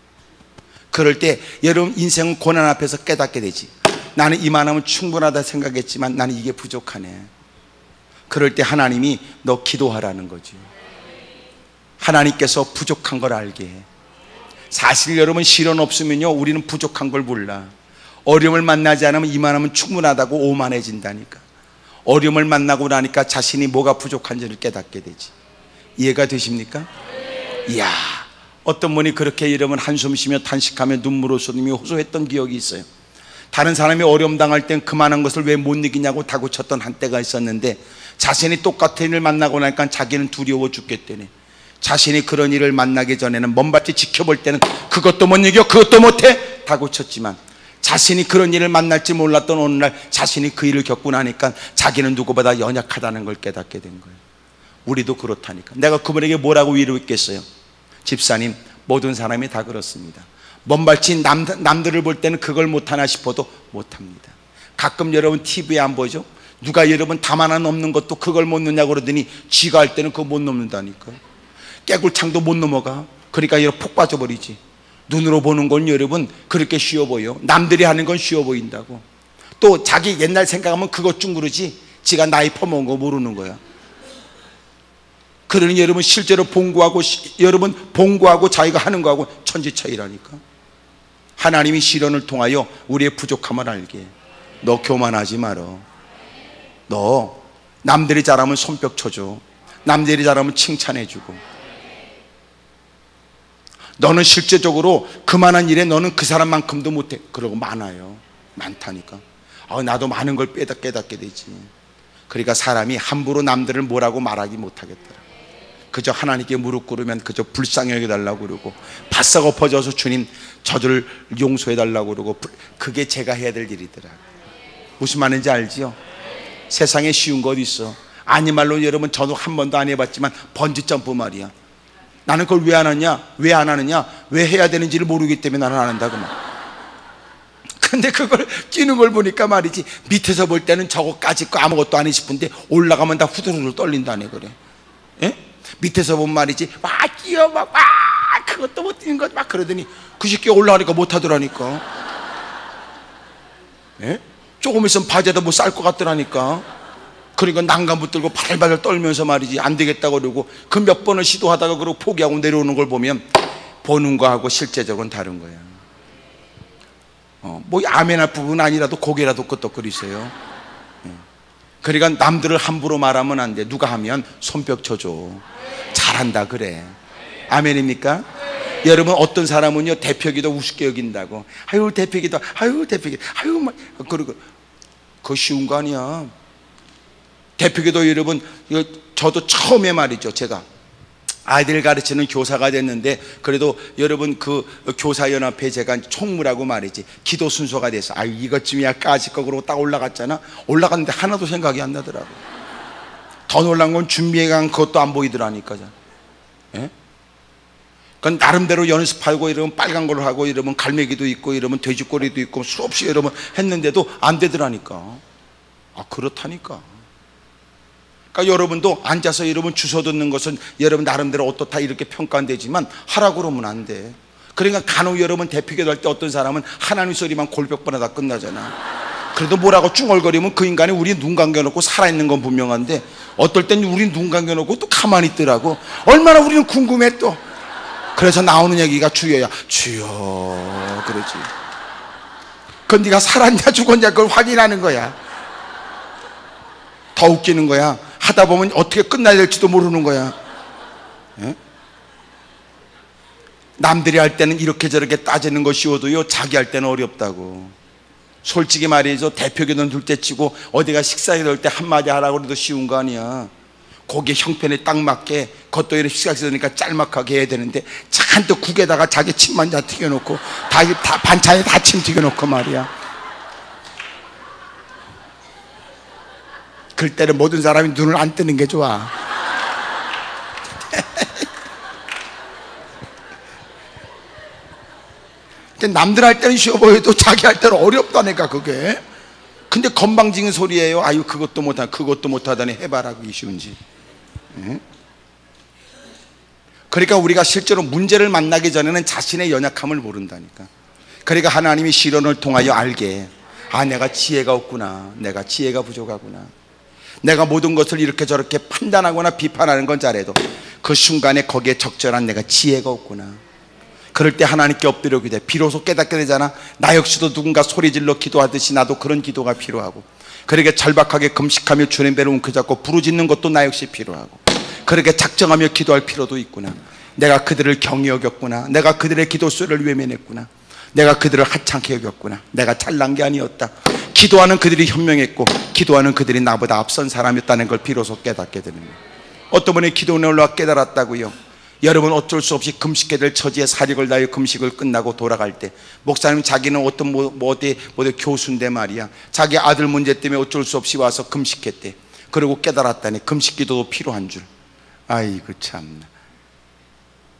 그럴 때 여러분 인생은 고난 앞에서 깨닫게 되지. 나는 이만하면 충분하다 생각했지만 나는 이게 부족하네. 그럴 때 하나님이 너 기도하라는 거지. 하나님께서 부족한 걸 알게 해. 사실 여러분, 시련 없으면요 우리는 부족한 걸 몰라. 어려움을 만나지 않으면 이만하면 충분하다고 오만해진다니까. 어려움을 만나고 나니까 자신이 뭐가 부족한지를 깨닫게 되지. 이해가 되십니까? 이야, 어떤 분이 그렇게 여러분 한숨 쉬며 탄식하며 눈물을 쏟으며 호소했던 기억이 있어요. 다른 사람이 어려움 당할 땐 그만한 것을 왜 못 이기냐고 다구쳤던 한때가 있었는데, 자신이 똑같은 일을 만나고 나니까 자기는 두려워 죽겠다네. 자신이 그런 일을 만나기 전에는 먼발치 지켜볼 때는 그것도 못 이겨, 그것도 못해 다구쳤지만, 자신이 그런 일을 만날지 몰랐던 어느 날 자신이 그 일을 겪고 나니까 자기는 누구보다 연약하다는 걸 깨닫게 된 거예요. 우리도 그렇다니까. 내가 그분에게 뭐라고 위로했겠어요? 집사님, 모든 사람이 다 그렇습니다. 먼발치 남들을 볼 때는 그걸 못하나 싶어도 못합니다. 가끔 여러분 TV에 안 보죠? 누가 여러분 담 하나 넘는 것도 그걸 못 넘냐고 그러더니 지가 할 때는 그거 못 넘는다니까. 깨굴창도 못 넘어가. 그러니까 여러분 폭 빠져버리지. 눈으로 보는 건 여러분 그렇게 쉬워 보여. 남들이 하는 건 쉬워 보인다고. 또 자기 옛날 생각하면 그것 좀 그러지 지가 나이 퍼먹은 거 모르는 거야. 그러니 여러분 실제로 여러분 봉구하고 자기가 하는 거하고 천지 차이라니까. 하나님이 시련을 통하여 우리의 부족함을 알게. 너 교만하지 말어. 너 남들이 잘하면 손뼉 쳐줘. 남들이 잘하면 칭찬해주고. 너는 실제적으로 그만한 일에 너는 그 사람만큼도 못해. 그러고 많아요. 많다니까. 나도 많은 걸 깨닫게 되지. 그러니까 사람이 함부로 남들을 뭐라고 말하기 못하겠더라. 그저 하나님께 무릎 꿇으면 그저 불쌍히 여겨달라고 그러고, 바싹 엎어져서 주님 저들을 용서해달라고 그러고, 그게 제가 해야 될 일이더라. 무슨 말인지 알지요? 세상에 쉬운 거 어디 있어. 아니 말로 여러분 저도 한 번도 안 해봤지만 번지점프 말이야. 나는 그걸 왜 안 하냐? 왜 안 하느냐? 왜 해야 되는지를 모르기 때문에 나는 안 한다 그 말. 근데 그걸 뛰는 걸 보니까 말이지, 밑에서 볼 때는 저거까지 거 아무것도 아니 싶은데 올라가면 다 후들후들 떨린다네. 그래. 예? 밑에서 보면 말이지, 와 뛰어 막 그것도 못 뛰는 것 막 그러더니 그 새끼 올라가니까 못 하더라니까. 예? 조금 있으면 바지에다 뭐 쌀 것 같더라니까. 그러니까 난간 붙들고 발발발 떨면서 말이지 안 되겠다고 그러고, 그 몇 번을 시도하다가 그러고 포기하고 내려오는 걸 보면 보는 거하고 실제적으로는 다른 거야. 뭐 아멘할 부분 아니라도 고개라도 끄덕거리세요. 그러니까 남들을 함부로 말하면 안 돼. 누가 하면 손뼉 쳐줘. 잘한다 그래. 아멘입니까? 여러분 어떤 사람은요 대표기도 우습게 여긴다고. 아유 대표기도, 아유 대표기, 아유 막 그리고 그거 쉬운 거 아니야. 대표기도 여러분, 저도 처음에 말이죠, 제가 아이들 가르치는 교사가 됐는데, 그래도 여러분 그 교사연합회 제가 총무라고 말이지 기도 순서가 돼서 이것쯤이야 까짓 거 그러고 딱 올라갔잖아. 올라갔는데 하나도 생각이 안 나더라고. 더 놀란 건 준비해간 그것도 안 보이더라니까. 예? 그건 나름대로 연습하고 이러면 빨간 걸 하고 이러면 갈매기도 있고 이러면 돼지꼬리도 있고 수없이 여러분 했는데도 안 되더라니까. 그렇다니까. 그러니까 여러분도 앉아서 여러분 주워 듣는 것은 여러분 나름대로 어떻다 이렇게 평가되지만 하라고 그러면 안 돼. 그러니까 간혹 여러분 대표기도 할 때 어떤 사람은 하나님 소리만 골벽보다 끝나잖아. 그래도 뭐라고 쭝얼거리면 그 인간이 우리 눈 감겨놓고 살아있는 건 분명한데, 어떨 땐 우리 눈 감겨놓고 또 가만히 있더라고. 얼마나 우리는 궁금해 또. 그래서 나오는 얘기가 주여야. 주여 그러지. 그건 네가 살았냐 죽었냐 그걸 확인하는 거야. 더 웃기는 거야. 하다 보면 어떻게 끝나야 될지도 모르는 거야. 예? 남들이 할 때는 이렇게 저렇게 따지는 거 쉬워도요 자기 할 때는 어렵다고. 솔직히 말이죠, 대표기도는 둘째 치고 어디가 식사에 넣을 때 한마디 하라고 해도 쉬운 거 아니야. 거기에 형편에 딱 맞게 그것도 이렇게 식사하니까 짤막하게 해야 되는데 잔뜩 국에다가 자기 침만 다 튀겨놓고 다 반찬에 다 침 튀겨놓고 말이야. 그럴 때는 모든 사람이 눈을 안 뜨는 게 좋아. 남들 할 때는 쉬워 보여도 자기 할 때는 어렵다니까 그게. 근데 건방진 소리예요. 아유 그것도 못하다 그것도 못하다니 해봐라 그게 쉬운지. 그러니까 우리가 실제로 문제를 만나기 전에는 자신의 연약함을 모른다니까. 그러니까 하나님이 시련을 통하여 알게, 내가 지혜가 없구나, 내가 지혜가 부족하구나, 내가 모든 것을 이렇게 저렇게 판단하거나 비판하는 건 잘해도 그 순간에 거기에 적절한 내가 지혜가 없구나. 그럴 때 하나님께 엎드려 기도해. 비로소 깨닫게 되잖아. 나 역시도 누군가 소리질러 기도하듯이 나도 그런 기도가 필요하고, 그렇게 절박하게 금식하며 주님 배를 움켜잡고 부르짖는 것도 나 역시 필요하고, 그렇게 작정하며 기도할 필요도 있구나. 내가 그들을 경히 여겼구나. 내가 그들의 기도 소리를 외면했구나. 내가 그들을 하찮게 여겼구나. 내가 잘난 게 아니었다. 기도하는 그들이 현명했고 기도하는 그들이 나보다 앞선 사람이었다는 걸 비로소 깨닫게 되는 거예요. 어떤 분이 기도원에 올라와 깨달았다고요. 여러분 어쩔 수 없이 금식해야 될 처지에 사력을 다하여 금식을 끝나고 돌아갈 때, 목사님 자기는 어떤 어디 교수인데 말이야, 자기 아들 문제 때문에 어쩔 수 없이 와서 금식했대. 그리고 깨달았다니 금식 기도도 필요한 줄. 아이고 참나,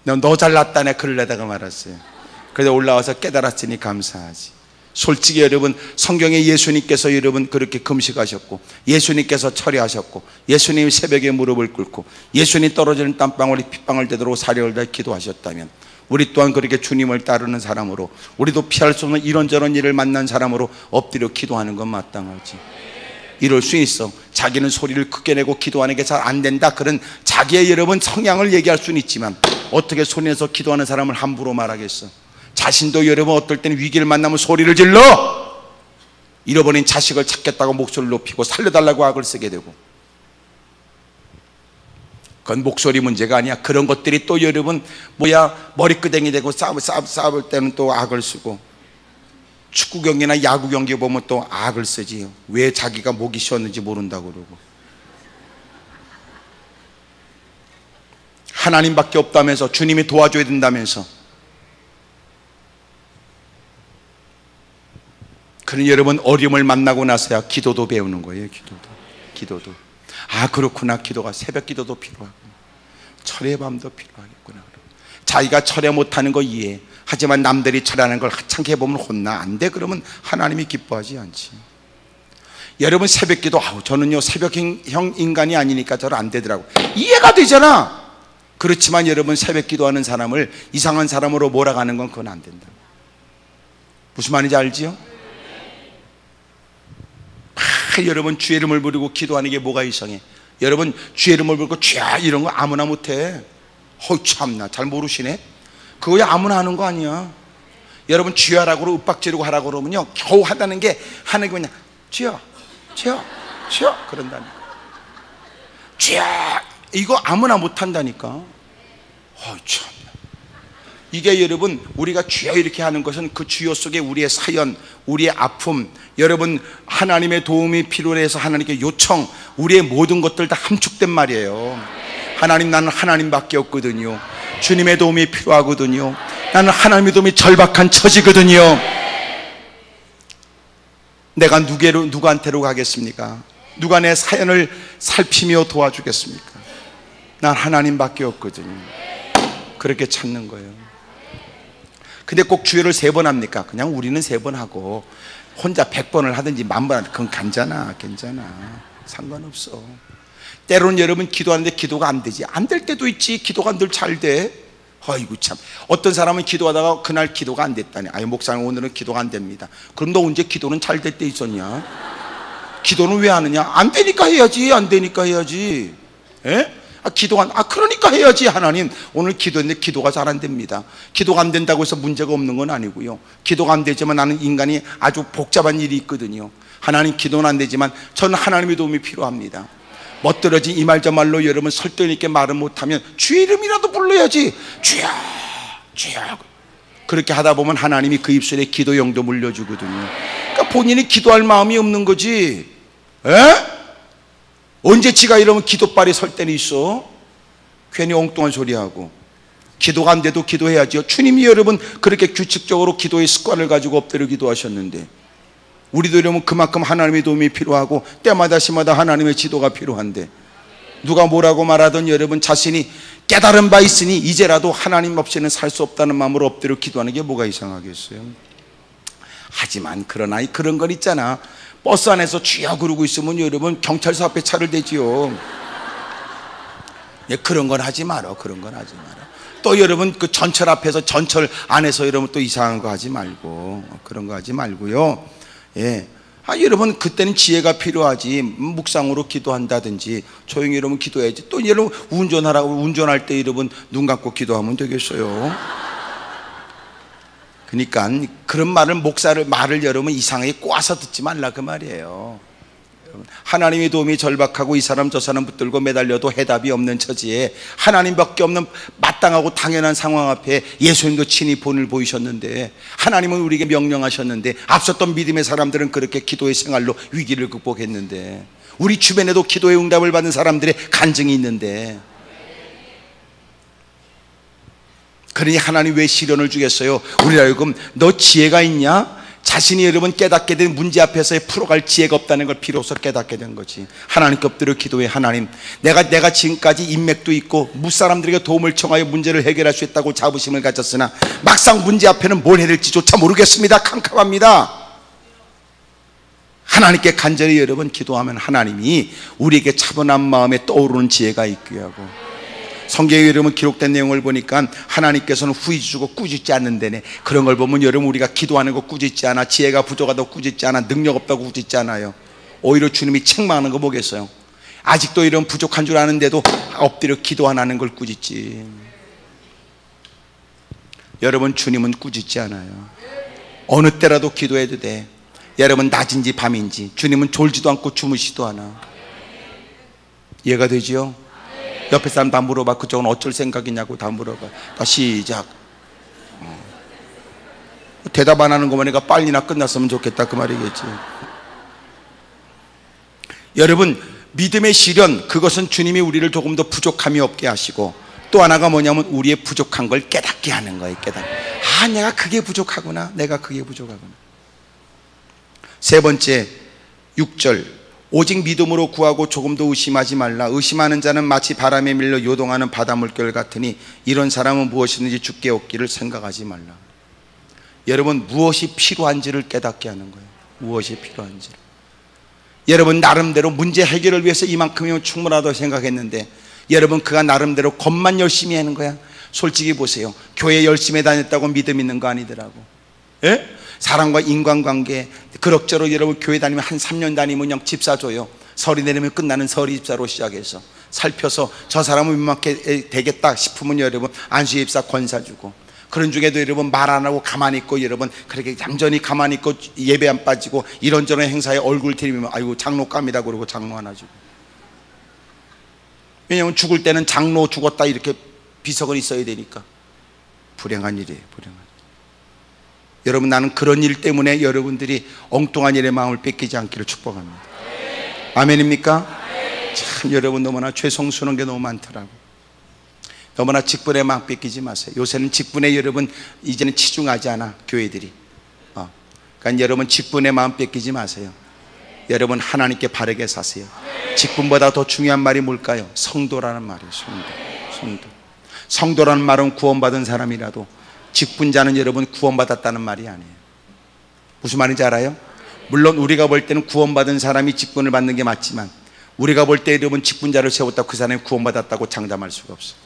너 잘났다네 그러려다가 말았어요. 그래서 올라와서 깨달았으니 감사하지. 솔직히 여러분, 성경에 예수님께서 여러분 그렇게 금식하셨고, 예수님께서 철회하셨고, 예수님 새벽에 무릎을 꿇고, 예수님 떨어지는 땀방울이 핏방울 되도록 사력을 다해 기도하셨다면, 우리 또한 그렇게 주님을 따르는 사람으로, 우리도 피할 수 없는 이런저런 일을 만난 사람으로 엎드려 기도하는 건 마땅하지. 이럴 수 있어. 자기는 소리를 크게 내고 기도하는 게 잘 안 된다, 그런 자기의 여러분 성향을 얘기할 수는 있지만, 어떻게 소리내서 기도하는 사람을 함부로 말하겠어? 자신도 여러분 어떨 때는 위기를 만나면 소리를 질러! 잃어버린 자식을 찾겠다고 목소리를 높이고 살려달라고 악을 쓰게 되고, 그건 목소리 문제가 아니야. 그런 것들이 또 여러분 머리끄댕이 되고 싸울 때는 또 악을 쓰고, 축구 경기나 야구 경기 보면 또 악을 쓰지요. 왜 자기가 목이 쉬었는지 모른다고 그러고, 하나님밖에 없다면서, 주님이 도와줘야 된다면서. 그런 여러분 어려움을 만나고 나서야 기도도 배우는 거예요. 기도도. 아, 그렇구나. 기도가 새벽 기도도 필요하고 철의 밤도 필요하겠구나. 자기가 철회 못하는 거 이해해. 하지만 남들이 철회하는 걸 하찮게 보면 혼나. 안 돼. 그러면 하나님이 기뻐하지 않지. 여러분 새벽 기도, 저는요 새벽형 인간이 아니니까 잘 안 되더라고. 이해가 되잖아. 그렇지만 여러분 새벽 기도하는 사람을 이상한 사람으로 몰아가는 건 그건 안 된다. 무슨 말인지 알지요? 여러분 주의 이름을 부르고 기도하는 게 뭐가 이상해? 여러분 주의 이름을 부르고 주야 이런 거 아무나 못해. 참나 잘 모르시네. 그거 아무나 하는 거 아니야. 여러분 주야라고 윽박지르고 하라고 그러면요 겨우 하다는 게 하는 게 뭐냐, 주여 그런다니까. 주야 이거 아무나 못한다니까. 참나. 이게 여러분 우리가 주여 이렇게 하는 것은 그 주여 속에 우리의 사연, 우리의 아픔, 여러분 하나님의 도움이 필요해서 하나님께 요청, 우리의 모든 것들 다 함축된 말이에요. 하나님, 나는 하나님밖에 없거든요. 주님의 도움이 필요하거든요. 나는 하나님의 도움이 절박한 처지거든요. 내가 누구한테로 가겠습니까? 누가 내 사연을 살피며 도와주겠습니까? 난 하나님밖에 없거든요. 그렇게 찾는 거예요. 근데 꼭 주여를 3번 합니까? 그냥 우리는 3번 하고 혼자 100번을 하든지 10,000번 하든지 그건 괜찮아. 상관없어. 때로는 여러분 기도하는데 기도가 안 되지. 안 될 때도 있지. 기도가 늘 잘 돼. 아이고 참. 어떤 사람은 기도하다가 그날 기도가 안 됐다니. 목사님 오늘은 기도가 안 됩니다. 그럼 너 언제 기도는 잘 될 때 있었냐? 기도는 왜 하느냐? 안 되니까 해야지. 안 되니까 해야지. 예? 그러니까 해야지. 하나님 오늘 기도했는데 기도가 잘 안 됩니다. 기도가 안 된다고 해서 문제가 없는 건 아니고요. 기도가 안 되지만 나는 인간이 아주 복잡한 일이 있거든요. 하나님 기도는 안 되지만 저는 하나님의 도움이 필요합니다. 멋들어진 이 말 저 말로 여러분 설득 있게 말을 못하면 주의 이름이라도 불러야지. 주여 그렇게 하다 보면 하나님이 그 입술에 기도 영도 물려주거든요. 그러니까 본인이 기도할 마음이 없는 거지. 언제 지가 이러면 기도발이 설 때는 있어? 괜히 엉뚱한 소리하고. 기도가 안 돼도 기도해야죠. 주님이 여러분 그렇게 규칙적으로 기도의 습관을 가지고 엎드려 기도하셨는데, 우리도 이러면 그만큼 하나님의 도움이 필요하고 때마다 시마다 하나님의 지도가 필요한데, 누가 뭐라고 말하든 여러분 자신이 깨달은 바 있으니 이제라도 하나님 없이는 살 수 없다는 마음으로 엎드려 기도하는 게 뭐가 이상하겠어요? 하지만 그러나 그런 건 있잖아. 버스 안에서 주여 그러고 있으면 여러분 경찰서 앞에 차를 대지요. 그런 건 하지 마라. 또 여러분 그 전철 앞에서 전철 안에서 여러분 또 이상한 거 하지 말고, 그런 거 하지 말고요. 여러분 그때는 지혜가 필요하지. 묵상으로 기도한다든지 조용히 여러분 기도해야지. 또 여러분 운전할 때 여러분 눈 감고 기도하면 되겠어요? 그러니까 그런 말을 여러분 이상하게 꼬아서 듣지 말라 그 말이에요. 하나님의 도움이 절박하고 이 사람 저 사람 붙들고 매달려도 해답이 없는 처지에 하나님밖에 없는 마땅하고 당연한 상황 앞에 예수님도 친히 본을 보이셨는데, 하나님은 우리에게 명령하셨는데, 앞섰던 믿음의 사람들은 그렇게 기도의 생활로 위기를 극복했는데, 우리 주변에도 기도의 응답을 받은 사람들의 간증이 있는데, 그러니 하나님 왜 시련을 주겠어요? 우리라 하여금 너 지혜가 있냐? 자신이 여러분 깨닫게 된 문제 앞에서 풀어갈 지혜가 없다는 걸 비로소 깨닫게 된 거지. 하나님께 엎드려 기도해. 하나님, 내가 지금까지 인맥도 있고 무사람들에게 도움을 청하여 문제를 해결할 수 있다고 자부심을 가졌으나 막상 문제 앞에는 뭘 해야 될지 조차 모르겠습니다. 캄캄합니다. 하나님께 간절히 여러분 기도하면 하나님이 우리에게 차분한 마음에 떠오르는 지혜가 있게 하고, 성경에 여러분 기록된 내용을 보니까 하나님께서는 후히 주고 꾸짖지 않는다네. 그런 걸 보면 여러분 우리가 기도하는 거 꾸짖지 않아, 지혜가 부족하다고 꾸짖지 않아, 능력 없다고 꾸짖지 않아요. 오히려 주님이 책망하는 거 보겠어요. 아직도 이런 부족한 줄 아는데도 엎드려 기도 안 하는 걸 꾸짖지. 여러분 주님은 꾸짖지 않아요. 어느 때라도 기도해도 돼. 여러분 낮인지 밤인지 주님은 졸지도 않고 주무시도 않아. 이해가 되지요? 옆에 사람 다 물어봐. 그쪽은 어쩔 생각이냐고 다 물어봐. 다 시작. 대답 안 하는 거 보니까 빨리나 끝났으면 좋겠다 그 말이겠지. 여러분 믿음의 시련, 그것은 주님이 우리를 조금 더 부족함이 없게 하시고, 또 하나가 뭐냐면 우리의 부족한 걸 깨닫게 하는 거예요. 아, 내가 그게 부족하구나, 내가 그게 부족하구나. 세 번째 6절, 오직 믿음으로 구하고 조금도 의심하지 말라. 의심하는 자는 마치 바람에 밀려 요동하는 바다 물결 같으니 이런 사람은 무엇이든지 주께 얻기를 생각하지 말라. 여러분 무엇이 필요한지를 깨닫게 하는 거예요. 무엇이 필요한지를. 여러분 나름대로 문제 해결을 위해서 이만큼이면 충분하다고 생각했는데, 여러분 그가 나름대로 것만 열심히 하는 거야. 솔직히 보세요. 교회 열심히 다녔다고 믿음 있는 거 아니더라고. 예? 사람과 인간관계 그럭저럭 여러분 교회 다니면 한 3년 다니면 그냥 집사 줘요. 설이 내리면 끝나는 설이 집사로 시작해서 살펴서 저 사람은 민망하게 되겠다 싶으면 여러분 안수의 집사 권사 주고, 그런 중에도 여러분 말 안 하고 가만히 있고, 여러분 그렇게 얌전히 가만히 있고 예배 안 빠지고 이런저런 행사에 얼굴 들이면 아이고 장로감이다 그러고 장로 하나 주고. 왜냐하면 죽을 때는 장로 죽었다 이렇게 비석은 있어야 되니까. 불행한 일이에요. 불행한 일. 여러분 나는 그런 일 때문에 여러분들이 엉뚱한 일에 마음을 뺏기지 않기를 축복합니다. 아멘입니까? 참 여러분 너무나 죄송스러운 게 너무 많더라고. 너무나 직분에 마음 뺏기지 마세요. 요새는 직분에 여러분 이제는 치중하지 않아 교회들이. 그러니까 여러분 직분에 마음 뺏기지 마세요. 여러분 하나님께 바르게 사세요. 직분보다 더 중요한 말이 뭘까요? 성도라는 말이에요. 성도. 성도라는 말은 구원받은 사람이라도, 직분자는 여러분 구원받았다는 말이 아니에요. 무슨 말인지 알아요? 물론 우리가 볼 때는 구원받은 사람이 직분을 받는 게 맞지만, 우리가 볼 때 여러분 직분자를 세웠다고 그 사람이 구원받았다고 장담할 수가 없어요.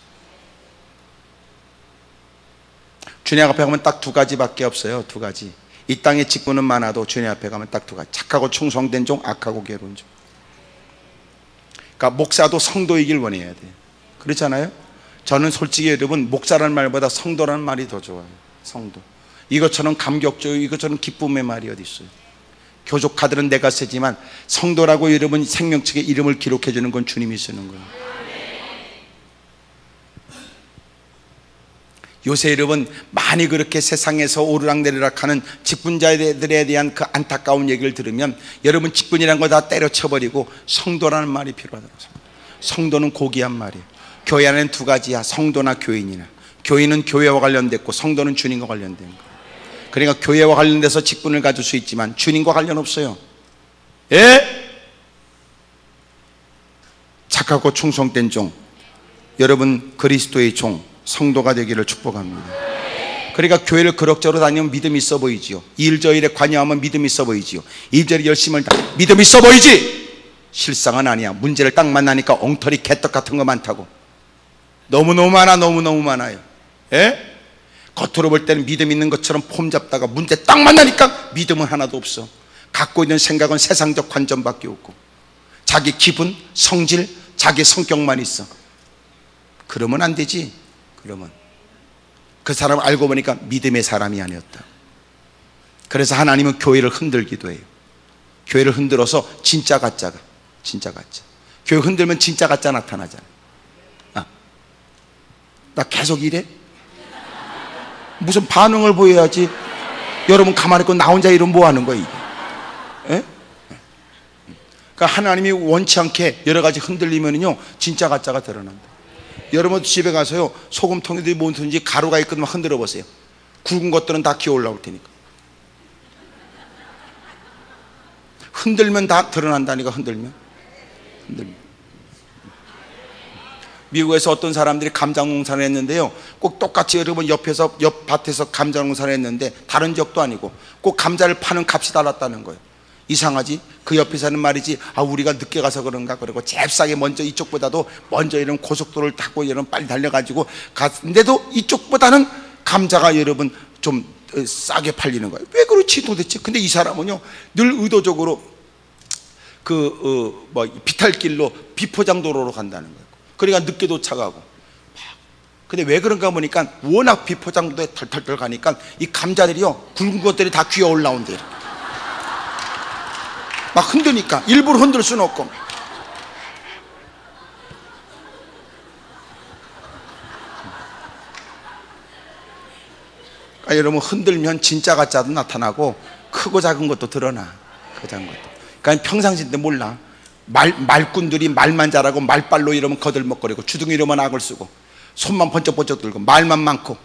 주님 앞에 가면 딱 두 가지밖에 없어요. 두 가지. 이 땅에 직분은 많아도 주님 앞에 가면 딱 두 가지. 착하고 충성된 종, 악하고 괴로운 종. 그러니까 목사도 성도이길 원해야 돼요. 그렇잖아요? 저는 솔직히 여러분 목사라는 말보다 성도라는 말이 더 좋아요. 성도. 이것처럼 감격적이고 이것처럼 기쁨의 말이 어디 있어요? 교족 카드는 내가 쓰지만 성도라고 여러분 생명책에 이름을 기록해 주는 건 주님이 쓰는 거예요. 요새 여러분 많이 그렇게 세상에서 오르락내리락 하는 직분자들에 대한 그 안타까운 얘기를 들으면, 여러분 직분이라는 거 다 때려쳐버리고 성도라는 말이 필요하더라고요. 성도는 고귀한 말이에요. 교회 안에는 두 가지야. 성도나 교인이나. 교인은 교회와 관련됐고 성도는 주님과 관련된 거. 그러니까 교회와 관련돼서 직분을 가질 수 있지만 주님과 관련 없어요. 예? 착하고 충성된 종, 여러분 그리스도의 종, 성도가 되기를 축복합니다. 그러니까 교회를 그럭저럭 다니면 믿음이 있어 보이지요. 일저일에 관여하면 믿음이 있어 보이지요. 일절에 열심을 다 믿음이 있어 보이지. 실상은 아니야. 문제를 딱 만나니까 엉터리 개떡 같은 거 많다고. 너무너무 많아. 너무너무 많아요. 예? 겉으로 볼 때는 믿음 있는 것처럼 폼 잡다가 문제 딱 만나니까 믿음은 하나도 없어. 갖고 있는 생각은 세상적 관점밖에 없고, 자기 기분, 성질, 자기 성격만 있어. 그러면 안 되지. 그러면 그 사람 알고 보니까 믿음의 사람이 아니었다. 그래서 하나님은 교회를 흔들기도 해요. 교회를 흔들어서 진짜 가짜가, 진짜 가짜. 교회 흔들면 진짜 가짜 나타나잖아. 나 계속 이래? 무슨 반응을 보여야지. 여러분 가만히 있고 나 혼자 이러면 뭐 하는 거야 이게? 예? 그러니까 하나님이 원치 않게 여러 가지 흔들리면요 진짜 가짜가 드러난다. 여러분 집에 가서요 소금통에도 뭐든지 가루가 있거든 흔들어 보세요. 굵은 것들은 다 기어 올라올 테니까. 흔들면 다 드러난다니까. 흔들면. 미국에서 어떤 사람들이 감자 농사를 했는데요, 꼭 똑같이 여러분 옆 밭에서 감자 농사를 했는데 다른 지역도 아니고 꼭 감자를 파는 값이 달랐다는 거예요. 이상하지? 그 옆에 사는 말이지, 아 우리가 늦게 가서 그런가. 그러고 잽싸게 먼저 이쪽보다도 먼저 이런 고속도로를 타고 이런 빨리 달려가지고 갔는데도 이쪽보다는 감자가 여러분 좀 싸게 팔리는 거예요. 왜 그렇지 도대체? 근데 이 사람은요 늘 의도적으로 비탈길로 비포장도로로 간다는 거예요. 그러니까 늦게 도착하고. 근데 왜 그런가 보니까 워낙 비포장도에 털털털 가니까 이 감자들이요 굵은 것들이 다 귀어 올라온대요. 막 흔드니까 일부러 흔들 수는 없고. 그러니까 여러분 흔들면 진짜 가짜도 나타나고 크고 작은 것도 드러나. 크고 작은 것도. 그러니까 평상시 때 몰라. 말꾼들이 말만 잘하고 말발로 이러면 거들먹거리고 주둥이로만 악을 쓰고 손만 번쩍번쩍 들고 말만 많고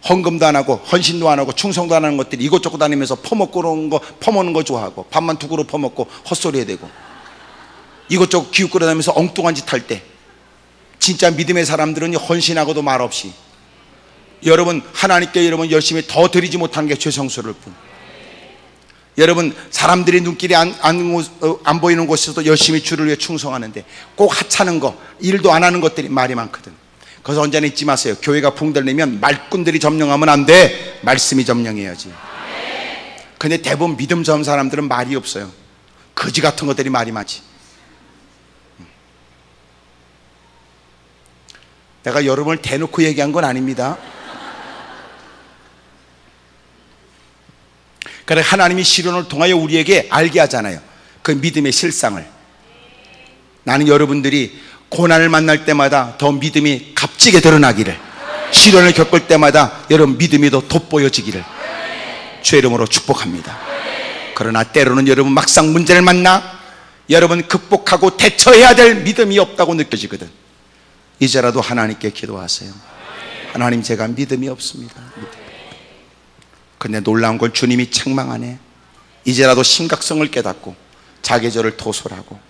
헌금도 안 하고 헌신도 안 하고 충성도 안 하는 것들이 이곳저곳 다니면서 퍼먹는 거 좋아하고 밥만 두 그릇 퍼먹고 헛소리 해대고 이것저것 기웃거려 다니면서 엉뚱한 짓 할 때 진짜 믿음의 사람들은 헌신하고도 말없이 여러분 하나님께 여러분 열심히 더 드리지 못한 게 죄성스러울 뿐. 여러분 사람들이 눈길이 안 보이는 곳에서도 열심히 주를 위해 충성하는데 꼭 하찮은 거 일도 안 하는 것들이 말이 많거든. 그래서 언제나 잊지 마세요. 교회가 붕들리면 말꾼들이 점령하면 안 돼. 말씀이 점령해야지. 근데 대부분 믿음 좋은 사람들은 말이 없어요. 거지 같은 것들이 말이 많지. 내가 여러분을 대놓고 얘기한 건 아닙니다. 그래 하나님이 시련을 통하여 우리에게 알게 하잖아요. 그 믿음의 실상을. 나는 여러분들이 고난을 만날 때마다 더 믿음이 값지게 드러나기를, 시련을 겪을 때마다 여러분 믿음이 더 돋보여지기를 주의 이름으로 축복합니다. 그러나 때로는 여러분 막상 문제를 만나 여러분 극복하고 대처해야 될 믿음이 없다고 느껴지거든. 이제라도 하나님께 기도하세요. 하나님 제가 믿음이 없습니다. 근데 놀라운 걸 주님이 책망하네. 이제라도 심각성을 깨닫고 자기절을 토설하고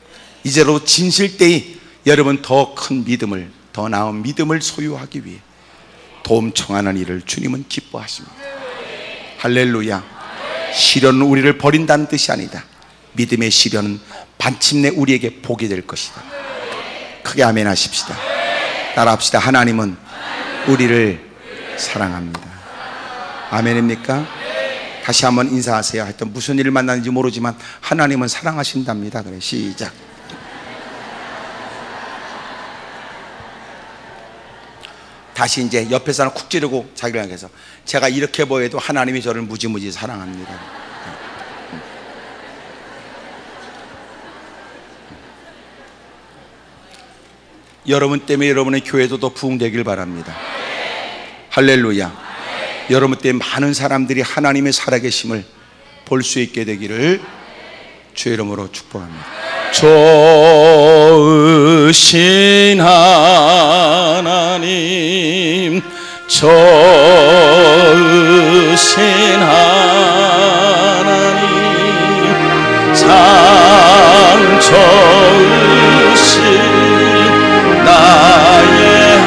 이제라도 진실되이 여러분 더 큰 믿음을, 더 나은 믿음을 소유하기 위해 도움 청하는 일을 주님은 기뻐하십니다. 할렐루야. 시련은 우리를 버린다는 뜻이 아니다. 믿음의 시련은 반침내 우리에게 복이 될 것이다. 크게 아멘 하십시다. 따라합시다. 하나님은 우리를 사랑합니다. 아멘입니까? 다시 한번 인사하세요. 하여튼 무슨 일을 만나는지 모르지만 하나님은 사랑하신답니다. 그래 시작. 다시 이제 옆에 사람 쿡 찌르고 자기를 향해서 제가 이렇게 보여도 하나님이 저를 무지무지 사랑합니다. 여러분 때문에 여러분의 교회도 더 부흥되길 바랍니다. 할렐루야. 여러분 때문에 많은 사람들이 하나님의 살아계심을 볼 수 있게 되기를 주의 이름으로 축복합니다. 좋으신 하나님, 좋으신 하나님, 참 좋으신 나의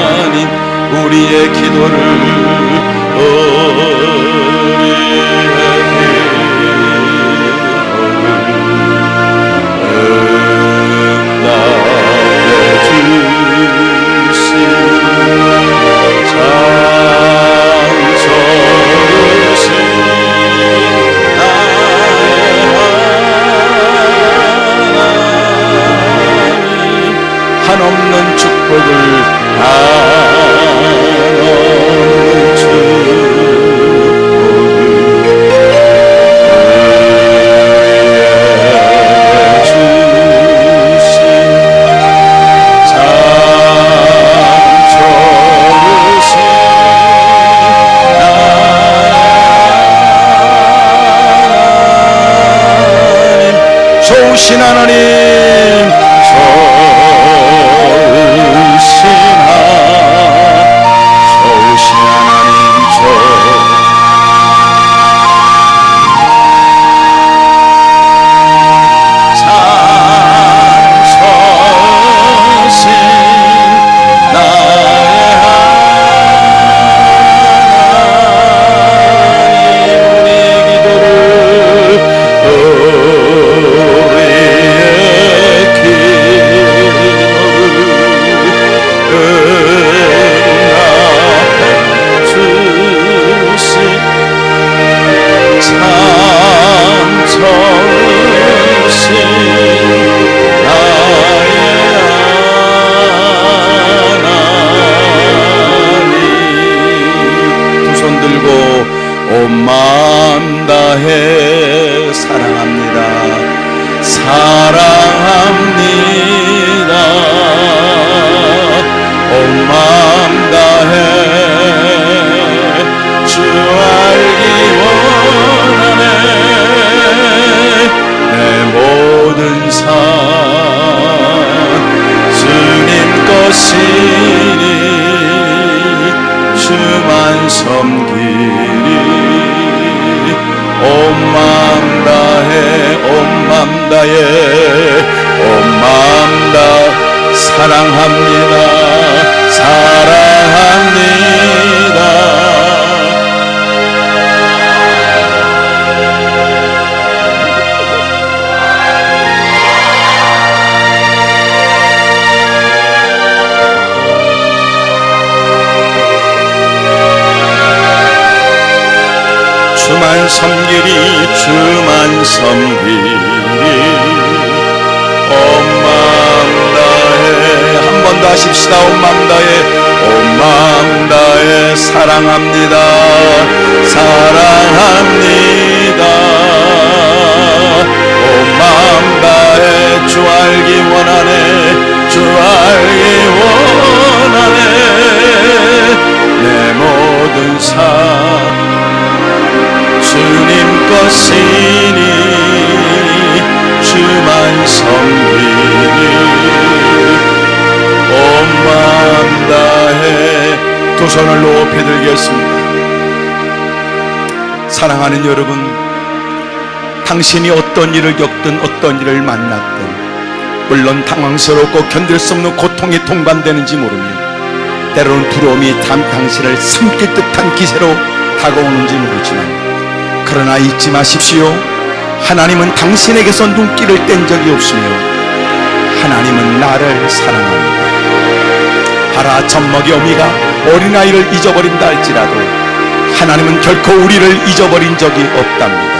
하나님, 우리의 기도를 한없는 축복을 한없는 축복을 주신 참 좋으신 하나님, 좋으신 하나님, 우리에게 사랑합니다. 온 마음 다해 주 알기 원하네. 내 모든 삶 주님 것이니 주만 섬기리. 온 마음 다해 온 마음 다해 온 마음 다 사랑합니다. 사랑합니다. 주만 섬기리 주만 섬기리. 온 마음 다해 한 번 더 하십시다. 온 마음 다해 온 마음 다해 사랑합니다. 사랑합니다. 온 마음 다해 주 알기 원하네. 주 알기 원하네. 내 모든 삶 주님 것이니 주만 섬기니. 온 마음 다해 두 손을 높이 들겠습니다. 사랑하는 여러분, 당신이 어떤 일을 겪든 어떤 일을 만났든 물론 당황스럽고 견딜 수 없는 고통이 동반되는지 모르며 때로는 두려움이 당신을 삼킬 듯한 기세로 다가오는지 모르지만 그러나 잊지 마십시오. 하나님은 당신에게서 눈길을 뗀 적이 없으며 하나님은 나를 사랑합니다. 하라 젖먹이 어미가 어린아이를 잊어버린다 할지라도 하나님은 결코 우리를 잊어버린 적이 없답니다.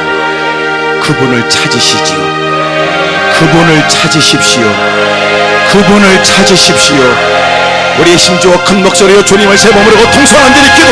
그분을 찾으시지요. 그분을 찾으십시오. 그분을 찾으십시오. 우리의 심주와 큰 목소리로 주님을 세 몸으로 통성한 들이 기도